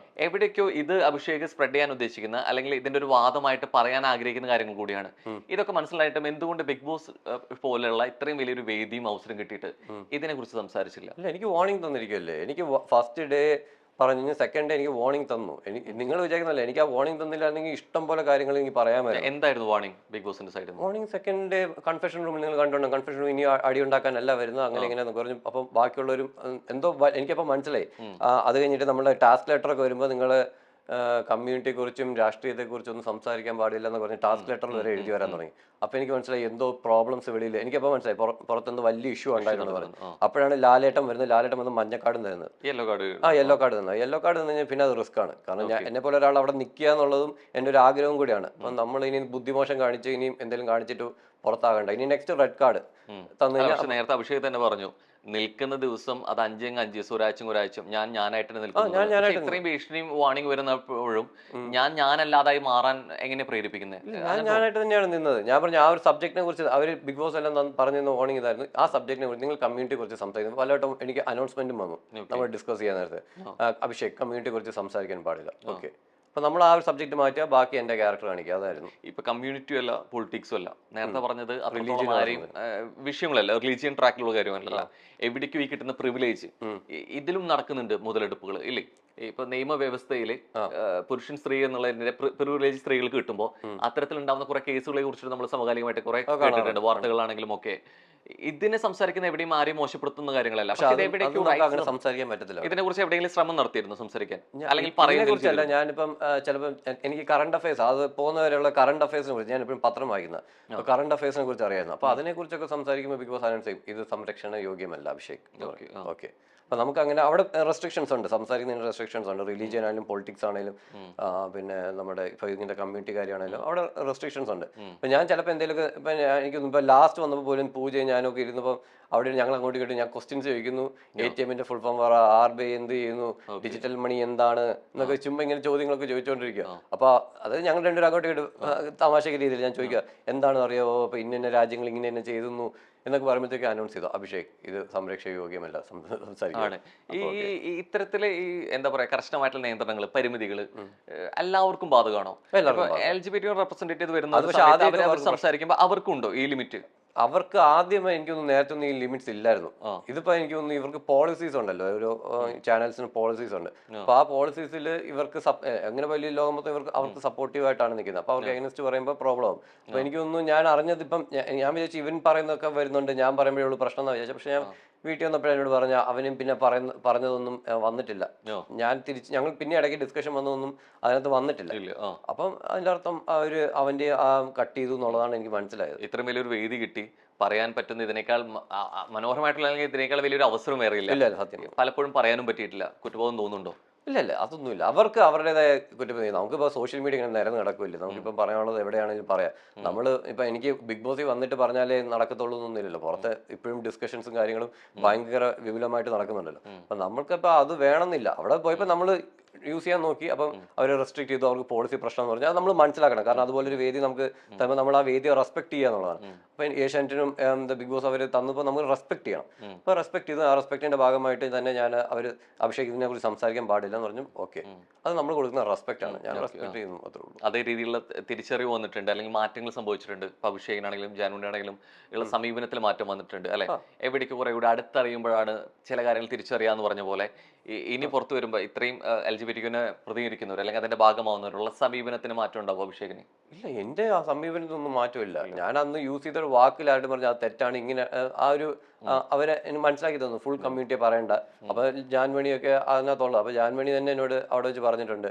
എവിടേക്കോ ഇത് അഭിഷേകം സ്പ്രെഡ് ചെയ്യാൻ ഉദ്ദേശിക്കുന്ന അല്ലെങ്കിൽ ഇതിന്റെ ഒരു വാദമായിട്ട് പറയാൻ ആഗ്രഹിക്കുന്ന കാര്യങ്ങൾ കൂടിയാണ്. ഇതൊക്കെ മനസ്സിലായിട്ടും എന്തുകൊണ്ട് ബിഗ് ബോസ് പോലെയുള്ള ഇത്രയും വലിയൊരു വേദിയും അവസരം കിട്ടിയിട്ട് ഇതിനെ കുറിച്ച് സംസാരിച്ചില്ല? എനിക്ക് വാർണിംഗ് തന്നിരിക്കുമല്ലേ. എനിക്ക് ഫസ്റ്റ് ഡേ പറഞ്ഞു, സെക്കൻഡ് ഡേ എനിക്ക് വാർണിംഗ് തന്നു. നിങ്ങൾ വിചാരിക്കുന്നല്ലേ എനിക്ക് ആ വാർണിംഗ് തന്നില്ലായിരുന്നെങ്കിൽ ഇഷ്ടം പോലെ കാര്യങ്ങൾ എനിക്ക് പറയാമായിരുന്നു. എന്തായിരുന്നു വാർണിംഗ് ബിഗ് ബോസിന്റെ സൈഡിൽ? വാർണിംഗ് സെക്കൻഡ് ഡേ കൺഫെഷൻ റൂമിൽ നിങ്ങൾ കണ്ടോണ്ട്, കൺഫെഷൻ റൂം ഇനി അടി ഉണ്ടാക്കാനല്ല വരുന്നത്, അങ്ങനെ ഇങ്ങനെ പറഞ്ഞു. അപ്പം ബാക്കിയുള്ളവരും എന്തോ എനിക്കപ്പോൾ മനസ്സിലായി. അത് കഴിഞ്ഞിട്ട് നമ്മുടെ ടാസ്ക് ലെറ്ററൊക്കെ വരുമ്പോൾ നിങ്ങൾ കമ്മ്യൂണിറ്റിയെ കുറിച്ചും രാഷ്ട്രീയത്തെ കുറിച്ചും ഒന്നും സംസാരിക്കാൻ പാടില്ല എന്ന് പറഞ്ഞ് ടാസ്ക് ലെറ്ററിൽ വരെ എഴുതി വരാൻ തുടങ്ങി. അപ്പൊ എനിക്ക് മനസ്സിലായി എന്തോ പ്രോബ്ലംസ് വെളിയിൽ. എനിക്കപ്പോൾ മനസ്സിലായി പുറത്തെന്തോ വലിയ ഇഷ്യൂ ഉണ്ടായിരുന്നു പറഞ്ഞു. അപ്പോഴാണ് ലാലേട്ടൻ വരുന്നത്. ലാലേട്ടൻ വന്ന് മഞ്ഞക്കാർഡും തരുന്നത്, യെല്ലോ കാർഡ് തന്നത്. യെല്ലോ കാർഡ് തന്നു കഴിഞ്ഞാൽ പിന്നെ അത് റിസ്ക് ആണ്. കാരണം ഞാൻ എന്നെ പോലെ ഒരാൾ അവിടെ നിൽക്കുക എന്നുള്ളതും എൻ്റെ ഒരു ആഗ്രഹവും കൂടിയാണ്. അപ്പം നമ്മൾ ഇനി ബുദ്ധിമോശം കാണിച്ച് ഇനിയും എന്തെങ്കിലും കാണിച്ചിട്ട് പുറത്താകണ്ട. ഇനി നെക്സ്റ്റ് റെഡ് കാർഡ് തന്നു കഴിഞ്ഞാൽ, നേരത്തെ അഭിഷേക് തന്നെ പറഞ്ഞു, നിൽക്കുന്ന ദിവസം അത് 5 ദിവസം ഒരാഴ്ച ഞാനായിട്ട് നിൽക്കുന്നു. ഇത്രയും ഭീഷണിയും വാർണിംഗ് വരുന്നപ്പോഴും ഞാനല്ലാതായി മാറാൻ എങ്ങനെ പ്രേരിപ്പിക്കുന്നത്? ഞാനായിട്ട് തന്നെയാണ് നിന്നത്. ഞാൻ പറഞ്ഞു ആ ഒരു സബ്ജക്റ്റിനെ കുറിച്ച് അവർ ബിഗ് ബോസ് എല്ലാം പറഞ്ഞിരുന്ന വാർണിംഗ് ഇതായിരുന്നു. ആ സബ്ജക്റ്റിനെ കുറിച്ച് നിങ്ങൾ കമ്മ്യൂണിറ്റിയെ കുറിച്ച് സംസാരിക്കുന്നത് പലവട്ടം എനിക്ക് അനൗൺസ്മെന്റും വന്നു. നമ്മൾ ഡിസ്കസ് ചെയ്യാൻ നേരത്തെ അഭിഷേക് കമ്മ്യൂണിറ്റിയെ കുറിച്ച് സംസാരിക്കാൻ പാടില്ല. ഓക്കെ, അപ്പൊ നമ്മൾ ആ ഒരു സബ്ജക്ട് മാറ്റുക, ബാക്കി എന്റെ ക്യാരക്ടർ കാണിക്കുക, അതായിരുന്നു. ഇപ്പൊ കമ്മ്യൂണിറ്റിയും അല്ല പൊളിറ്റിക്സും അല്ല, നേരത്തെ പറഞ്ഞത് ആരെയും വിഷയങ്ങളല്ല, റിലീജിയൻ ട്രാക്കിലുള്ള കാര്യമല്ല. എവിടേക്കും ഈ കിട്ടുന്ന പ്രിവിലേജ് ഇതിലും നടക്കുന്നുണ്ട് മുതലെടുപ്പുകൾ ഇല്ലേ? ഇപ്പൊ നിയമവ്യവസ്ഥയില് പുരുഷൻ സ്ത്രീ എന്നുള്ളതിന്റെ പ്രിവിലേജ് സ്ത്രീകൾക്ക് കിട്ടുമ്പോൾ അത്തരത്തിലുണ്ടാവുന്ന കുറെ കേസുകളെ കുറിച്ചിട്ട് നമ്മൾ സമകാലികമായിട്ട് കുറെ കേട്ടിട്ടുണ്ട്, വാർത്തകളാണെങ്കിലും ഒക്കെ. ഇതിനെ സംസാരിക്കുന്ന എവിടെയും ആരെയും മോശപ്പെടുത്തുന്ന കാര്യങ്ങളല്ല. സംസാരിക്കാൻ പറ്റത്തില്ല. ഇതിനെ കുറിച്ച് എവിടെയെങ്കിലും ശ്രമം നടത്തിയിരുന്നു സംസാരിക്കാൻ, അല്ലെങ്കിൽ പറയുന്നില്ല? ഞാനിപ്പം ചിലപ്പോൾ എനിക്ക് കറണ്ട് അഫയേഴ്സ്, അത് പോകുന്നവരെയുള്ള കറണ്ട് അഫയേഴ്സിനെ കുറിച്ച് ഞാൻ ഇപ്പം പത്രം വായിക്കുന്നത്, കറണ്ട് അഫയേഴ്സിനെ കുറിച്ച് അറിയായിരുന്നു. അപ്പൊ അതിനെ കുറിച്ചൊക്കെ സംസാരിക്കുമ്പോൾ ബിഗ് ബോസ് അനൗൺസ് ചെയ്യും ഇത് സംരക്ഷണ യോഗ്യമല്ല അഭിഷേക്. ഓക്കെ, അപ്പൊ നമുക്ക് അങ്ങനെ അവിടെ റെസ്ട്രിക്ഷൻസ് ഉണ്ട്, സംസാരിക്കുന്നതിന് റെസ്ട്രിക്ഷൻസ് ഉണ്ട്. റിലീജിയൻ ആണെങ്കിലും പൊളിറ്റിക്സ് ആണെങ്കിലും പിന്നെ നമ്മുടെ ഇപ്പൊ ഇതിന്റെ കമ്മ്യൂണിറ്റി കാര്യമാണെങ്കിലും അവിടെ റെസ്ട്രിക്ഷൻസ് ഉണ്ട്. ഇപ്പൊ ഞാൻ ചിലപ്പോൾ എന്തെങ്കിലുമൊക്കെ ഇപ്പൊ എനിക്കൊന്നും ഇപ്പൊ ലാസ്റ്റ് വന്നപ്പോൾ പോലും പൂജയും ഞാനൊക്കെ ഇരുന്നപ്പോൾ അവിടെ ഞങ്ങൾ അങ്ങോട്ട് കേട്ട് ഞാൻ ക്വസ്റ്റ്യൻസ് ചോദിക്കുന്നു, ATM ഫുൾ ഫോം പറ, RBI എന്ത് ചെയ്യുന്നു, ഡിജിറ്റൽ മണി എന്താണ് എന്നൊക്കെ ചുമ്മാ ഇങ്ങനെ ചോദ്യങ്ങളൊക്കെ ചോദിച്ചുകൊണ്ടിരിക്കുക. അപ്പൊ അത് ഞങ്ങൾ രണ്ടുപേരും അങ്ങോട്ട് കേട്ട് തമാശക്ക് രീതിയിൽ ഞാൻ ചോദിക്കുക, എന്താണെന്ന് അറിയാമോ, ഇപ്പൊ ഇന്ന രാജ്യങ്ങൾ ഇങ്ങനെ തന്നെ ചെയ്തു, എന്നൊക്കെ പറയുമ്പോഴത്തേക്ക് അനൗൺസ് ചെയ്തു, അഭിഷേക് ഇത് സംരക്ഷക യോഗ്യമല്ല ആണ്. ഈ ഈ ഇത്തരത്തില് ഈ എന്താ പറയാ കർശനമായിട്ടുള്ള നിയന്ത്രണങ്ങൾ, പരിമിതികൾ എല്ലാവർക്കും ബാധകമാണോ? LGBT റെപ്രസെന്റ് വരുന്ന അവർ സംസാരിക്കുമ്പോൾ അവർക്കുണ്ടോ ഈ ലിമിറ്റ്? അവർക്ക് ആദ്യമേ എനിക്കൊന്നും നേരത്തെ ഒന്നും ഈ ലിമിറ്റ്സ് ഇല്ലായിരുന്നു. ഇതിപ്പോ എനിക്ക് തോന്നുന്നു ഇവർക്ക് പോളിസീസ് ഉണ്ടല്ലോ, ഓരോ ചാനൽസിന് പോളിസീസ് ഉണ്ട്. അപ്പൊ ആ പോളിസീസിൽ ഇവർക്ക് എങ്ങനെ വലിയ ലോകം മൊത്തം അവർക്ക് സപ്പോർട്ടീവ് ആയിട്ടാണ് നിൽക്കുന്നത്. അപ്പൊ അവർക്ക് എഗനിസ്റ്റ് പറയുമ്പോൾ പ്രോബ്ലം ആവും. അപ്പൊ എനിക്ക് തോന്നുന്നു ഞാൻ അറിഞ്ഞത് ഇപ്പം ഞാൻ വിചാരിച്ചു ഇവൻ പറയുന്നതൊക്കെ വരുന്നുണ്ട്, ഞാൻ പറയുമ്പോഴുള്ള പ്രശ്നം എന്ന് വിചാരിച്ചു. പക്ഷെ ഞാൻ വീട്ടിൽ വന്നപ്പോഴും എന്നോട് പറഞ്ഞ അവനും പിന്നെ പറഞ്ഞതൊന്നും വന്നിട്ടില്ല. ഞങ്ങൾ പിന്നെ ഇടയ്ക്ക് ഡിസ്കഷൻ വന്നതൊന്നും അതിനകത്ത് വന്നിട്ടില്ല. അപ്പം അതിന്റെ അർത്ഥം അവന്റെ കട്ട് ചെയ്തു എന്നുള്ളതാണ് എനിക്ക് മനസ്സിലായത്. ഇത്രയും വലിയൊരു വേദി കിട്ടി പറയാൻ പറ്റുന്ന ഇതിനേക്കാൾ മനോഹരമായിട്ടുള്ള അല്ലെങ്കിൽ ഇതിനേക്കാൾ വലിയൊരു അവസരം വേറെ ഇല്ല. സത്യം പലപ്പോഴും പറയാനും പറ്റിയിട്ടില്ല. കുറ്റബോധം തോന്നുന്നുണ്ടോ? ഇല്ല അതൊന്നുമില്ല. അവർക്ക് അവരുടേതായ കുറ്റപ്പെടുത്തി. നമുക്കിപ്പോൾ സോഷ്യൽ മീഡിയ ഇങ്ങനെ നിരന്ന് നടക്കില്ല. നമുക്കിപ്പം പറയാനുള്ളത് എവിടെയാണെങ്കിലും പറയാം. നമ്മൾ ഇപ്പം എനിക്ക് ബിഗ് ബോസിൽ വന്നിട്ട് പറഞ്ഞാലേ നടക്കത്തുള്ളൂ എന്നൊന്നുമില്ലല്ലോ. പുറത്ത് ഇപ്പോഴും ഡിസ്കഷൻസും കാര്യങ്ങളും ഭയങ്കര വിപുലമായിട്ട് നടക്കുന്നുണ്ടല്ലോ. അപ്പം നമ്മൾക്കിപ്പോൾ അത് വേണമെന്നില്ല. അവിടെ പോയപ്പോൾ നമ്മൾ യൂസ് ചെയ്യാൻ നോക്കി, അപ്പം അവർ റെസ്ട്രിക്ട് ചെയ്തു, അവർക്ക് പോളിസി പ്രശ്നം എന്ന് പറഞ്ഞാൽ അത് നമ്മൾ മനസ്സിലാക്കണം. കാരണം അതുപോലൊരു വേദി നമുക്ക് തരുമ്പോൾ നമ്മൾ ആ വേദിയെ റെസ്പെക്ട് ചെയ്യുക എന്നുള്ളതാണ്. അപ്പം ഏഷ്യാനെറ്റിനും ബിഗ് ബോസ് അവർ തന്നപ്പോൾ നമ്മൾ റെസ്പെക്ട് ചെയ്യണം. അപ്പോൾ റെസ്പെക്ട് ചെയ്ത് ആ റെസ്പെക്ടിന്റെ ഭാഗമായിട്ട് തന്നെ ഞാൻ അഭിഷേക് ഇതിനെ കുറിച്ച് സംസാരിക്കാൻ പാടില്ല എന്ന് പറഞ്ഞു. ഓക്കെ, അത് നമ്മൾ കൊടുക്കുന്ന റെസ്പെക്ട് ആണ്, ഞാൻ റെസ്പെക്ട് ചെയ്യുന്നു, അത്രേ ഉള്ളൂ. അതേ രീതിയിലുള്ള തിരിച്ചറിവ് വന്നിട്ടുണ്ട്, അല്ലെങ്കിൽ മാറ്റങ്ങൾ സംഭവിച്ചിട്ടുണ്ട്. ഇപ്പൊ അഭിഷേകിനാണെങ്കിലും ജാനുവിനാണെങ്കിലും ഉള്ള സമീപനത്തിൽ മാറ്റം വന്നിട്ടുണ്ട് അല്ലെ? എവിടേക്ക് കുറെ കൂടെ അടുത്തറിയുമ്പോഴാണ് ചില കാര്യങ്ങൾ തിരിച്ചറിയാന്ന് പറഞ്ഞ പോലെ ഇനി പുറത്തു വരുമ്പോൾ ഇത്രയും LGBTQനെ പ്രതികരിക്കുന്നവർ അല്ലെങ്കിൽ അതിന്റെ ഭാഗമാവുന്നവരുള്ള സമീപനത്തിന് മാറ്റം ഉണ്ടാവും അഭിഷേകിന്? ഇല്ല, എന്റെ ആ സമീപനത്തിനൊന്നും മാറ്റമില്ല. ഞാൻ അന്ന് യൂസ് ചെയ്തൊരു വാക്കിലായിട്ട് പറഞ്ഞാൽ അത് തെറ്റാണ്, ഇങ്ങനെ ആ ഒരു അവരെ മനസ്സിലാക്കി തന്നു. ഫുൾ കമ്മ്യൂണിറ്റിയെ പറയണ്ട. അപ്പൊ ജാൻമണിയൊക്കെ അതിനകത്തുള്ളത്. അപ്പൊ ജാൻമണി തന്നെ എന്നോട് അവിടെ വെച്ച് പറഞ്ഞിട്ടുണ്ട്,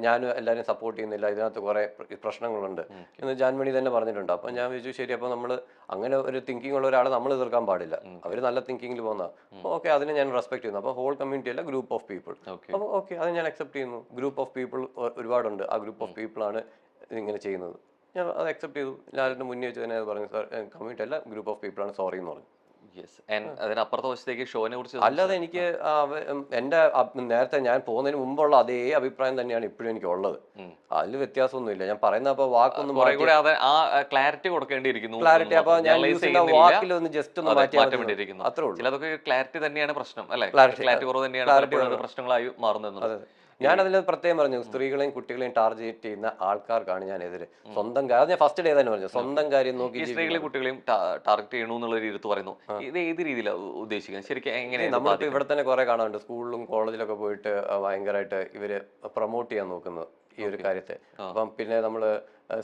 ഞാനും എല്ലാവരും സപ്പോർട്ട് ചെയ്യുന്നില്ല, ഇതിനകത്ത് കുറെ പ്രശ്നങ്ങളുണ്ട് എന്ന് ജാൻമണി തന്നെ പറഞ്ഞിട്ടുണ്ട്. അപ്പൊ ഞാൻ വിചാരിച്ചു ശരി, അപ്പൊ നമ്മൾ അങ്ങനെ ഒരു തിങ്കിങ് ഉള്ള ഒരാളെ നമ്മൾ എതിർക്കാൻ പാടില്ല. അവർ നല്ല തിങ്കിങ്ങിൽ പോകുന്ന ഓക്കെ, അതിനെ ഞാൻ റെസ്പെക്ട് ചെയ്യുന്നു. അപ്പൊ ഹോൾ കമ്മ്യൂണിറ്റി അല്ല, ഗ്രൂപ്പ് ഓഫ് പീപ്പിൾ. അപ്പൊ ഓക്കെ, അത് ഞാൻ അക്സെപ്റ്റ് ചെയ്യുന്നു. ഗ്രൂപ്പ് ഓഫ് പീപ്പിൾ ഒരുപാടുണ്ട്, ആ ഗ്രൂപ്പ് ഓഫ് പീപ്പിൾ ആണ് ഇങ്ങനെ ചെയ്യുന്നത്. ഞാൻ അത് അക്സെപ്റ്റ് ചെയ്തു. ഞാൻ മുന്നേ വെച്ച് തന്നെ പറഞ്ഞു, സാർ കമ്മ്യൂണിറ്റി അല്ല, ഗ്രൂപ്പ് ഓഫ് പീപ്പിൾ ആണ്, സോറി എന്ന് പറഞ്ഞു. അതിനപ്പുറത്തെ വശത്തേക്ക് ഷോനെ കുറിച്ച് അല്ലാതെ എനിക്ക് എന്റെ നേരത്തെ ഞാൻ പോകുന്നതിന് മുമ്പുള്ള അതേ അഭിപ്രായം തന്നെയാണ് ഇപ്പോഴും എനിക്ക് ഉള്ളത്. അതിൽ വ്യത്യാസമൊന്നുമില്ല. ഞാൻ പറയുന്ന അപ്പൊ വാക്കൊന്നും ക്ലാരിറ്റി കൊടുക്കേണ്ടിയിരിക്കുന്നു. ക്ലാരിറ്റി അപ്പൊ ഞാൻ വാക്കിൽ ഒന്ന് ജസ്റ്റ് ഒന്ന് മാറ്റാൻ വേണ്ടിയിരിക്കുന്നു. അത്രേ ഉള്ളൂ. ചിലതൊക്കെ ക്ലാരിറ്റി തന്നെയാണ് പ്രശ്നം അല്ലെ? ക്ലാരിറ്റി കുറവ് തന്നെയാണ് പ്രശ്നങ്ങളായി മാറുന്നത്. ഞാൻ അതിൽ പ്രത്യേകം പറഞ്ഞു, സ്ത്രീകളെയും കുട്ടികളെയും ടാർഗറ്റ് ചെയ്യുന്ന ആൾക്കാർക്കാണ് ഞാൻ എതിര്. സ്വന്തം കാര്യം ഞാൻ ഫസ്റ്റ് ഡേ തന്നെ പറഞ്ഞു, സ്വന്തം കാര്യം നോക്കി സ്ത്രീകളെയും കുട്ടികളെയും ടാർഗറ്റ് ചെയ്യണമെന്നുള്ള രീതിയിൽ പറയുന്നു. ഇത് ഏത് രീതിയിലാണ് ഉദ്ദേശിക്കുന്നത് ശരിക്കും? എങ്ങനെ നമ്മളിപ്പോ ഇവിടെ തന്നെ കുറെ കാണാറുണ്ട്, സ്കൂളിലും കോളേജിലൊക്കെ പോയിട്ട് ഭയങ്കരമായിട്ട് ഇവര് പ്രൊമോട്ട് ചെയ്യാൻ നോക്കുന്നത് ഈ ഒരു കാര്യത്തെ. അപ്പം പിന്നെ നമ്മള്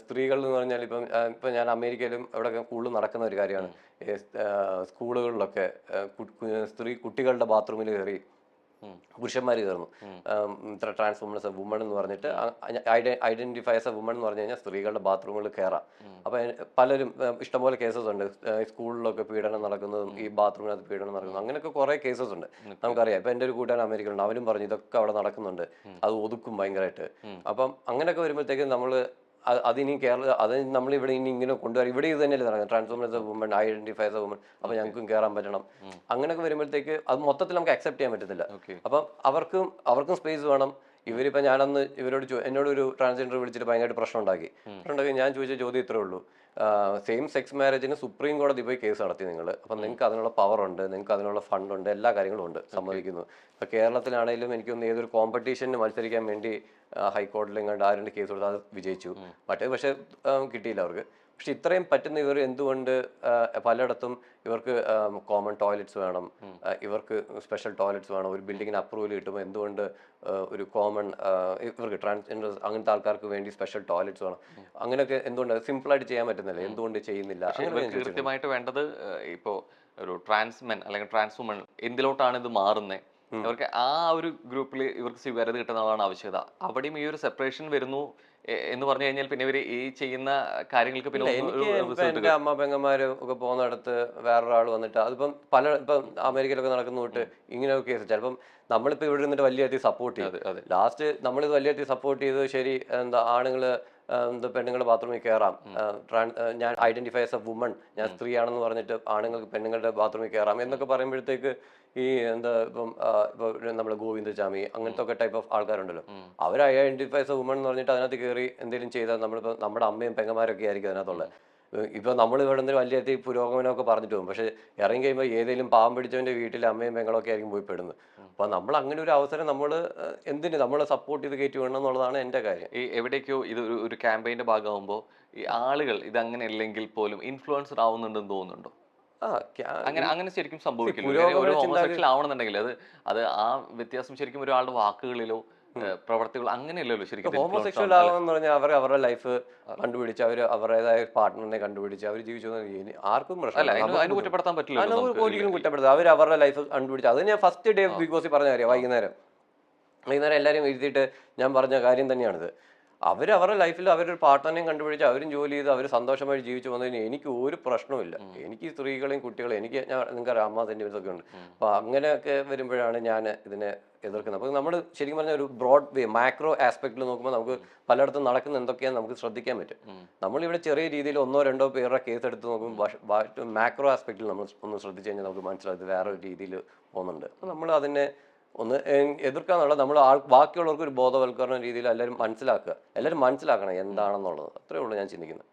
സ്ത്രീകൾ എന്ന് പറഞ്ഞാൽ ഇപ്പൊ ഞാൻ അമേരിക്കയിലും ഇവിടെ കൂടുതൽ നടക്കുന്ന ഒരു കാര്യമാണ്. സ്കൂളുകളിലൊക്കെ കുട്ടികളുടെ ബാത്റൂമിൽ കയറി പുരുഷന്മാർ കയറുന്നു. ഇത്ര ട്രാൻസ്ഫോമേഴ്സ് വുമൺ എന്ന് പറഞ്ഞിട്ട് ഐഡന്റിഫൈ ആസ് എ വുമൺ എന്ന് പറഞ്ഞു കഴിഞ്ഞാൽ സ്ത്രീകളുടെ ബാത്റൂമുകളിൽ കയറാം. അപ്പൊ പലരും ഇഷ്ടംപോലെ കേസസ് ഉണ്ട്. സ്കൂളിലൊക്കെ പീഡനം നടക്കുന്നതും ഈ ബാത്റൂമിനകത്ത് പീഡനം നടക്കുന്നതും അങ്ങനെയൊക്കെ കുറെ കേസസ് ഉണ്ട്, നമുക്കറിയാം. ഇപ്പൊ എന്റെ ഒരു കൂട്ടുകാരൻ അമേരിക്കയിലുണ്ട്, അവരും പറഞ്ഞു ഇതൊക്കെ അവിടെ നടക്കുന്നുണ്ട്, അത് ഒതുക്കും ഭയങ്കരമായിട്ട്. അപ്പം അങ്ങനെയൊക്കെ വരുമ്പോഴത്തേക്കും നമ്മള് അതിനി അത് നമ്മളിവിടെ ഇനി ഇങ്ങനെ കൊണ്ടുവരാം. ഇവിടെ ഇത് തന്നെയല്ലേ നടക്കുന്നത്, transformers A woman, identify as A woman. അപ്പൊ ഞങ്ങൾക്കും കയറാൻ പറ്റണം. അങ്ങനെയൊക്കെ വരുമ്പോഴത്തേക്ക് അത് മൊത്തത്തിൽ നമുക്ക് അക്സെപ്റ്റ് ചെയ്യാൻ പറ്റത്തില്ല. അപ്പം അവർക്കും സ്പേസ് വേണം. ഇവരിപ്പോ ഞാനന്ന് എന്നോട് ഒരു ട്രാൻസ്ജെൻഡർ വിളിച്ചിട്ട് ഭയങ്കരമായിട്ട് പ്രശ്നം ഉണ്ടാക്കി. ഞാൻ ചോദിച്ച ചോദ്യം ഇത്രേ ഉള്ളൂ, സെയിം സെക്സ് മാരേജിന് സുപ്രീം കോടതി പോയി കേസ് നടത്തി നിങ്ങൾ, അപ്പം നിങ്ങൾക്ക് അതിനുള്ള പവർ ഉണ്ട്, നിങ്ങൾക്ക് അതിനുള്ള ഫണ്ട് ഉണ്ട്, എല്ലാ കാര്യങ്ങളും ഉണ്ട്, സമ്മതിക്കുന്നു. ഇപ്പൊ കേരളത്തിലാണെങ്കിലും എനിക്കൊന്ന് ഏതൊരു കോമ്പറ്റീഷന് മത്സരിക്കാൻ വേണ്ടി ഹൈക്കോടതിയിൽ എങ്ങാണ്ട് ആരുടെ കേസ് കൊടുത്ത് അത് വിജയിച്ചു. പക്ഷെ കിട്ടിയില്ല അവർക്ക്. പക്ഷെ ഇത്രയും പറ്റുന്ന ഇവർ എന്തുകൊണ്ട് പലയിടത്തും ഇവർക്ക് കോമൺ ടോയ്ലറ്റ്സ് വേണം, ഇവർക്ക് സ്പെഷ്യൽ ടോയ്ലറ്റ്സ് വേണം, ഒരു ബിൽഡിങ്ങിന് അപ്രൂവൽ കിട്ടുമ്പോൾ എന്തുകൊണ്ട് ഒരു കോമൺ ഇവർക്ക് ട്രാൻസ്ജെൻഡേഴ്സ് അങ്ങനത്തെ ആൾക്കാർക്ക് വേണ്ടി സ്പെഷ്യൽ ടോയ്ലറ്റ്സ് വേണം, അങ്ങനെയൊക്കെ എന്തുകൊണ്ട് സിമ്പിളായിട്ട് ചെയ്യാൻ പറ്റുന്നില്ല, എന്തുകൊണ്ട് ചെയ്യുന്നില്ല? കൃത്യമായിട്ട് വേണ്ടത് ഇപ്പോൾ ഒരു ട്രാൻസ്മെൻ അല്ലെങ്കിൽ ട്രാൻസ്വുമൺ എന്തിലോട്ടാണ് ഇത് മാറുന്നത്, ഇവർക്ക് ആ ഒരു ഗ്രൂപ്പിൽ ഇവർക്ക് സ്വീകാര്യത കിട്ടുന്നതാണ് ആവശ്യകത. അവിടെയും ഈ ഒരു സെപ്പറേഷൻ വരുന്നു എന്ന് പറഞ്ഞു കഴിഞ്ഞാൽ പിന്നെ ഇവര് ഈ ചെയ്യുന്ന കാര്യങ്ങൾക്ക് പിന്നെ എന്റെ അമ്മ പെങ്ങന്മാര് ഒക്കെ പോകുന്നിടത്ത് വേറൊരാൾ വന്നിട്ട് അതിപ്പം ഇപ്പം അമേരിക്കയിലൊക്കെ നടക്കുന്ന തൊട്ട് ഇങ്ങനെ കേസ് ചിലപ്പം നമ്മളിപ്പോ ഇവിടെ നിന്നിട്ട് വലിയ സപ്പോർട്ട് ചെയ്ത് ലാസ്റ്റ് നമ്മളിത് വലിയ സപ്പോർട്ട് ചെയ്ത് ശരി ആണുങ്ങള് പെണ്ണുങ്ങളുടെ ബാത്റൂമിൽ കയറാം, ഞാൻ ഐഡന്റിഫൈ ആസ് എ വുമൺ, ഞാൻ സ്ത്രീയാണെന്ന് പറഞ്ഞിട്ട് ആണുങ്ങൾക്ക് പെണ്ണുങ്ങളുടെ ബാത്റൂമിൽ കയറാം എന്നൊക്കെ പറയുമ്പോഴത്തേക്ക് ഈ ഇപ്പം നമ്മളെ ഗോവിന്ദചാമി അങ്ങനത്തെ ഒക്കെ ടൈപ്പ് ഓഫ് ആൾക്കാരുണ്ടല്ലോ, അവർ ഐഡന്റിഫൈ ആസ് എ വുമൺ എന്ന് പറഞ്ഞിട്ട് അതിനകത്ത് കയറി എന്തെങ്കിലും ചെയ്താൽ നമ്മളിപ്പോൾ നമ്മുടെ അമ്മയും പെങ്ങന്മാരൊക്കെ ആയിരിക്കും അതിനകത്തുള്ളത്. ഇപ്പോൾ നമ്മൾ ഇവിടെ നിന്ന് വലിയ പുരോഗമനമൊക്കെ പറഞ്ഞിട്ട് പോകും, പക്ഷേ ഇറങ്ങി കഴിയുമ്പോൾ ഏതെങ്കിലും പാവം പിടിച്ചവൻ്റെ വീട്ടിൽ അമ്മയും പെങ്ങളൊക്കെ ആയിരിക്കും പോയി പെടുന്നത്. അപ്പോൾ നമ്മൾ അങ്ങനെ ഒരു അവസരം നമ്മൾ എന്തിന് നമ്മളെ സപ്പോർട്ട് ചെയ്ത് കയറ്റി വേണം എന്നുള്ളതാണ് എൻ്റെ കാര്യം. ഈ എവിടേക്കോ ഇത് ഒരു ക്യാമ്പയിൻ്റെ ഭാഗമാകുമ്പോൾ ഈ ആളുകൾ ഇത് അങ്ങനെ അല്ലെങ്കിൽ പോലും ഇൻഫ്ലുവൻസ്ഡ് ആവുന്നുണ്ടെന്ന് തോന്നുന്നുണ്ടോ? അങ്ങനെ ശരിക്കും സംഭവിക്കില്ല. ഒരു ഹോമോസെക്ഷൽ ആവണമെന്നുണ്ടെങ്കിൽ അത് ആ വ്യത്യാസം ശരിക്കും ഒരാളുടെ വാക്കുകളിലോ പ്രവർത്തികളോ അങ്ങനെയല്ലല്ലോ ശരിക്കും. ഹോമോസെക്ഷൽ ആവാന്ന് പറഞ്ഞാൽ അവരുടെ ലൈഫ് കണ്ടുപിടിച്ച് അവരുടേതായ പാർട്ട്ണറിനെ കണ്ടുപിടിച്ച് അവർ ജീവിച്ചു ആർക്കും അതിന് കുറ്റപ്പെടുത്താൻ പറ്റില്ല. ഒരിക്കലും കുറ്റപ്പെടുത്താം. അവരുടെ ലൈഫ് കണ്ടുപിടിച്ച് അത് ഞാൻ ഫസ്റ്റ് ഡേ ബിഗ് ബോസിൽ പറഞ്ഞ കാര്യം. വൈകുന്നേരം എല്ലാവരും എഴുതിയിട്ട് ഞാൻ പറഞ്ഞ കാര്യം തന്നെയാണിത്. അവരുടെ ലൈഫിൽ അവരൊരു പാർട്ട്ണറിനെയും കണ്ടുപിടിച്ച് അവരും ജോലി ചെയ്ത് അവർ സന്തോഷമായി ജീവിച്ചു വന്നതിന് എനിക്ക് ഒരു പ്രശ്നവുമില്ല. എനിക്ക് സ്ത്രീകളെയും കുട്ടികളെയും നിങ്ങൾക്കറിയാം അമ്മ സെന്റിമെന്റ്സ് ഒക്കെ ഉണ്ട്. അപ്പോൾ അങ്ങനെയൊക്കെ വരുമ്പോഴാണ് ഞാൻ ഇതിനെ എതിർക്കുന്നത്. അപ്പോൾ നമ്മൾ ശരിക്കും പറഞ്ഞാൽ ഒരു ബ്രോഡ് വേ മാക്രോ ആസ്പെക്റ്റിൽ നോക്കുമ്പോൾ നമുക്ക് പലയിടത്തും നടക്കുന്ന എന്തൊക്കെയാണെന്ന് നമുക്ക് ശ്രദ്ധിക്കാൻ പറ്റും. നമ്മളിവിടെ ചെറിയ രീതിയിൽ 1-2 പേരുടെ കേസ് എടുത്ത് നോക്കുമ്പോൾ മാക്രോ ആസ്പെക്റ്റിൽ നമ്മൾ ഒന്ന് ശ്രദ്ധിച്ചു കഴിഞ്ഞാൽ നമുക്ക് മനസ്സിലായത് വേറെ ഒരു രീതിയിൽ പോകുന്നുണ്ട്. അപ്പോൾ നമ്മൾ അതിനെ ഒന്ന് എതിർക്കാന്നുള്ള നമ്മൾ ബാക്കിയുള്ളവർക്ക് ഒരു ബോധവൽക്കരണ രീതിയിൽ എല്ലാവരും മനസ്സിലാക്കണം എന്താണെന്നുള്ളത്. അത്രേ ഉള്ളൂ ഞാൻ ചിന്തിക്കുന്നത്.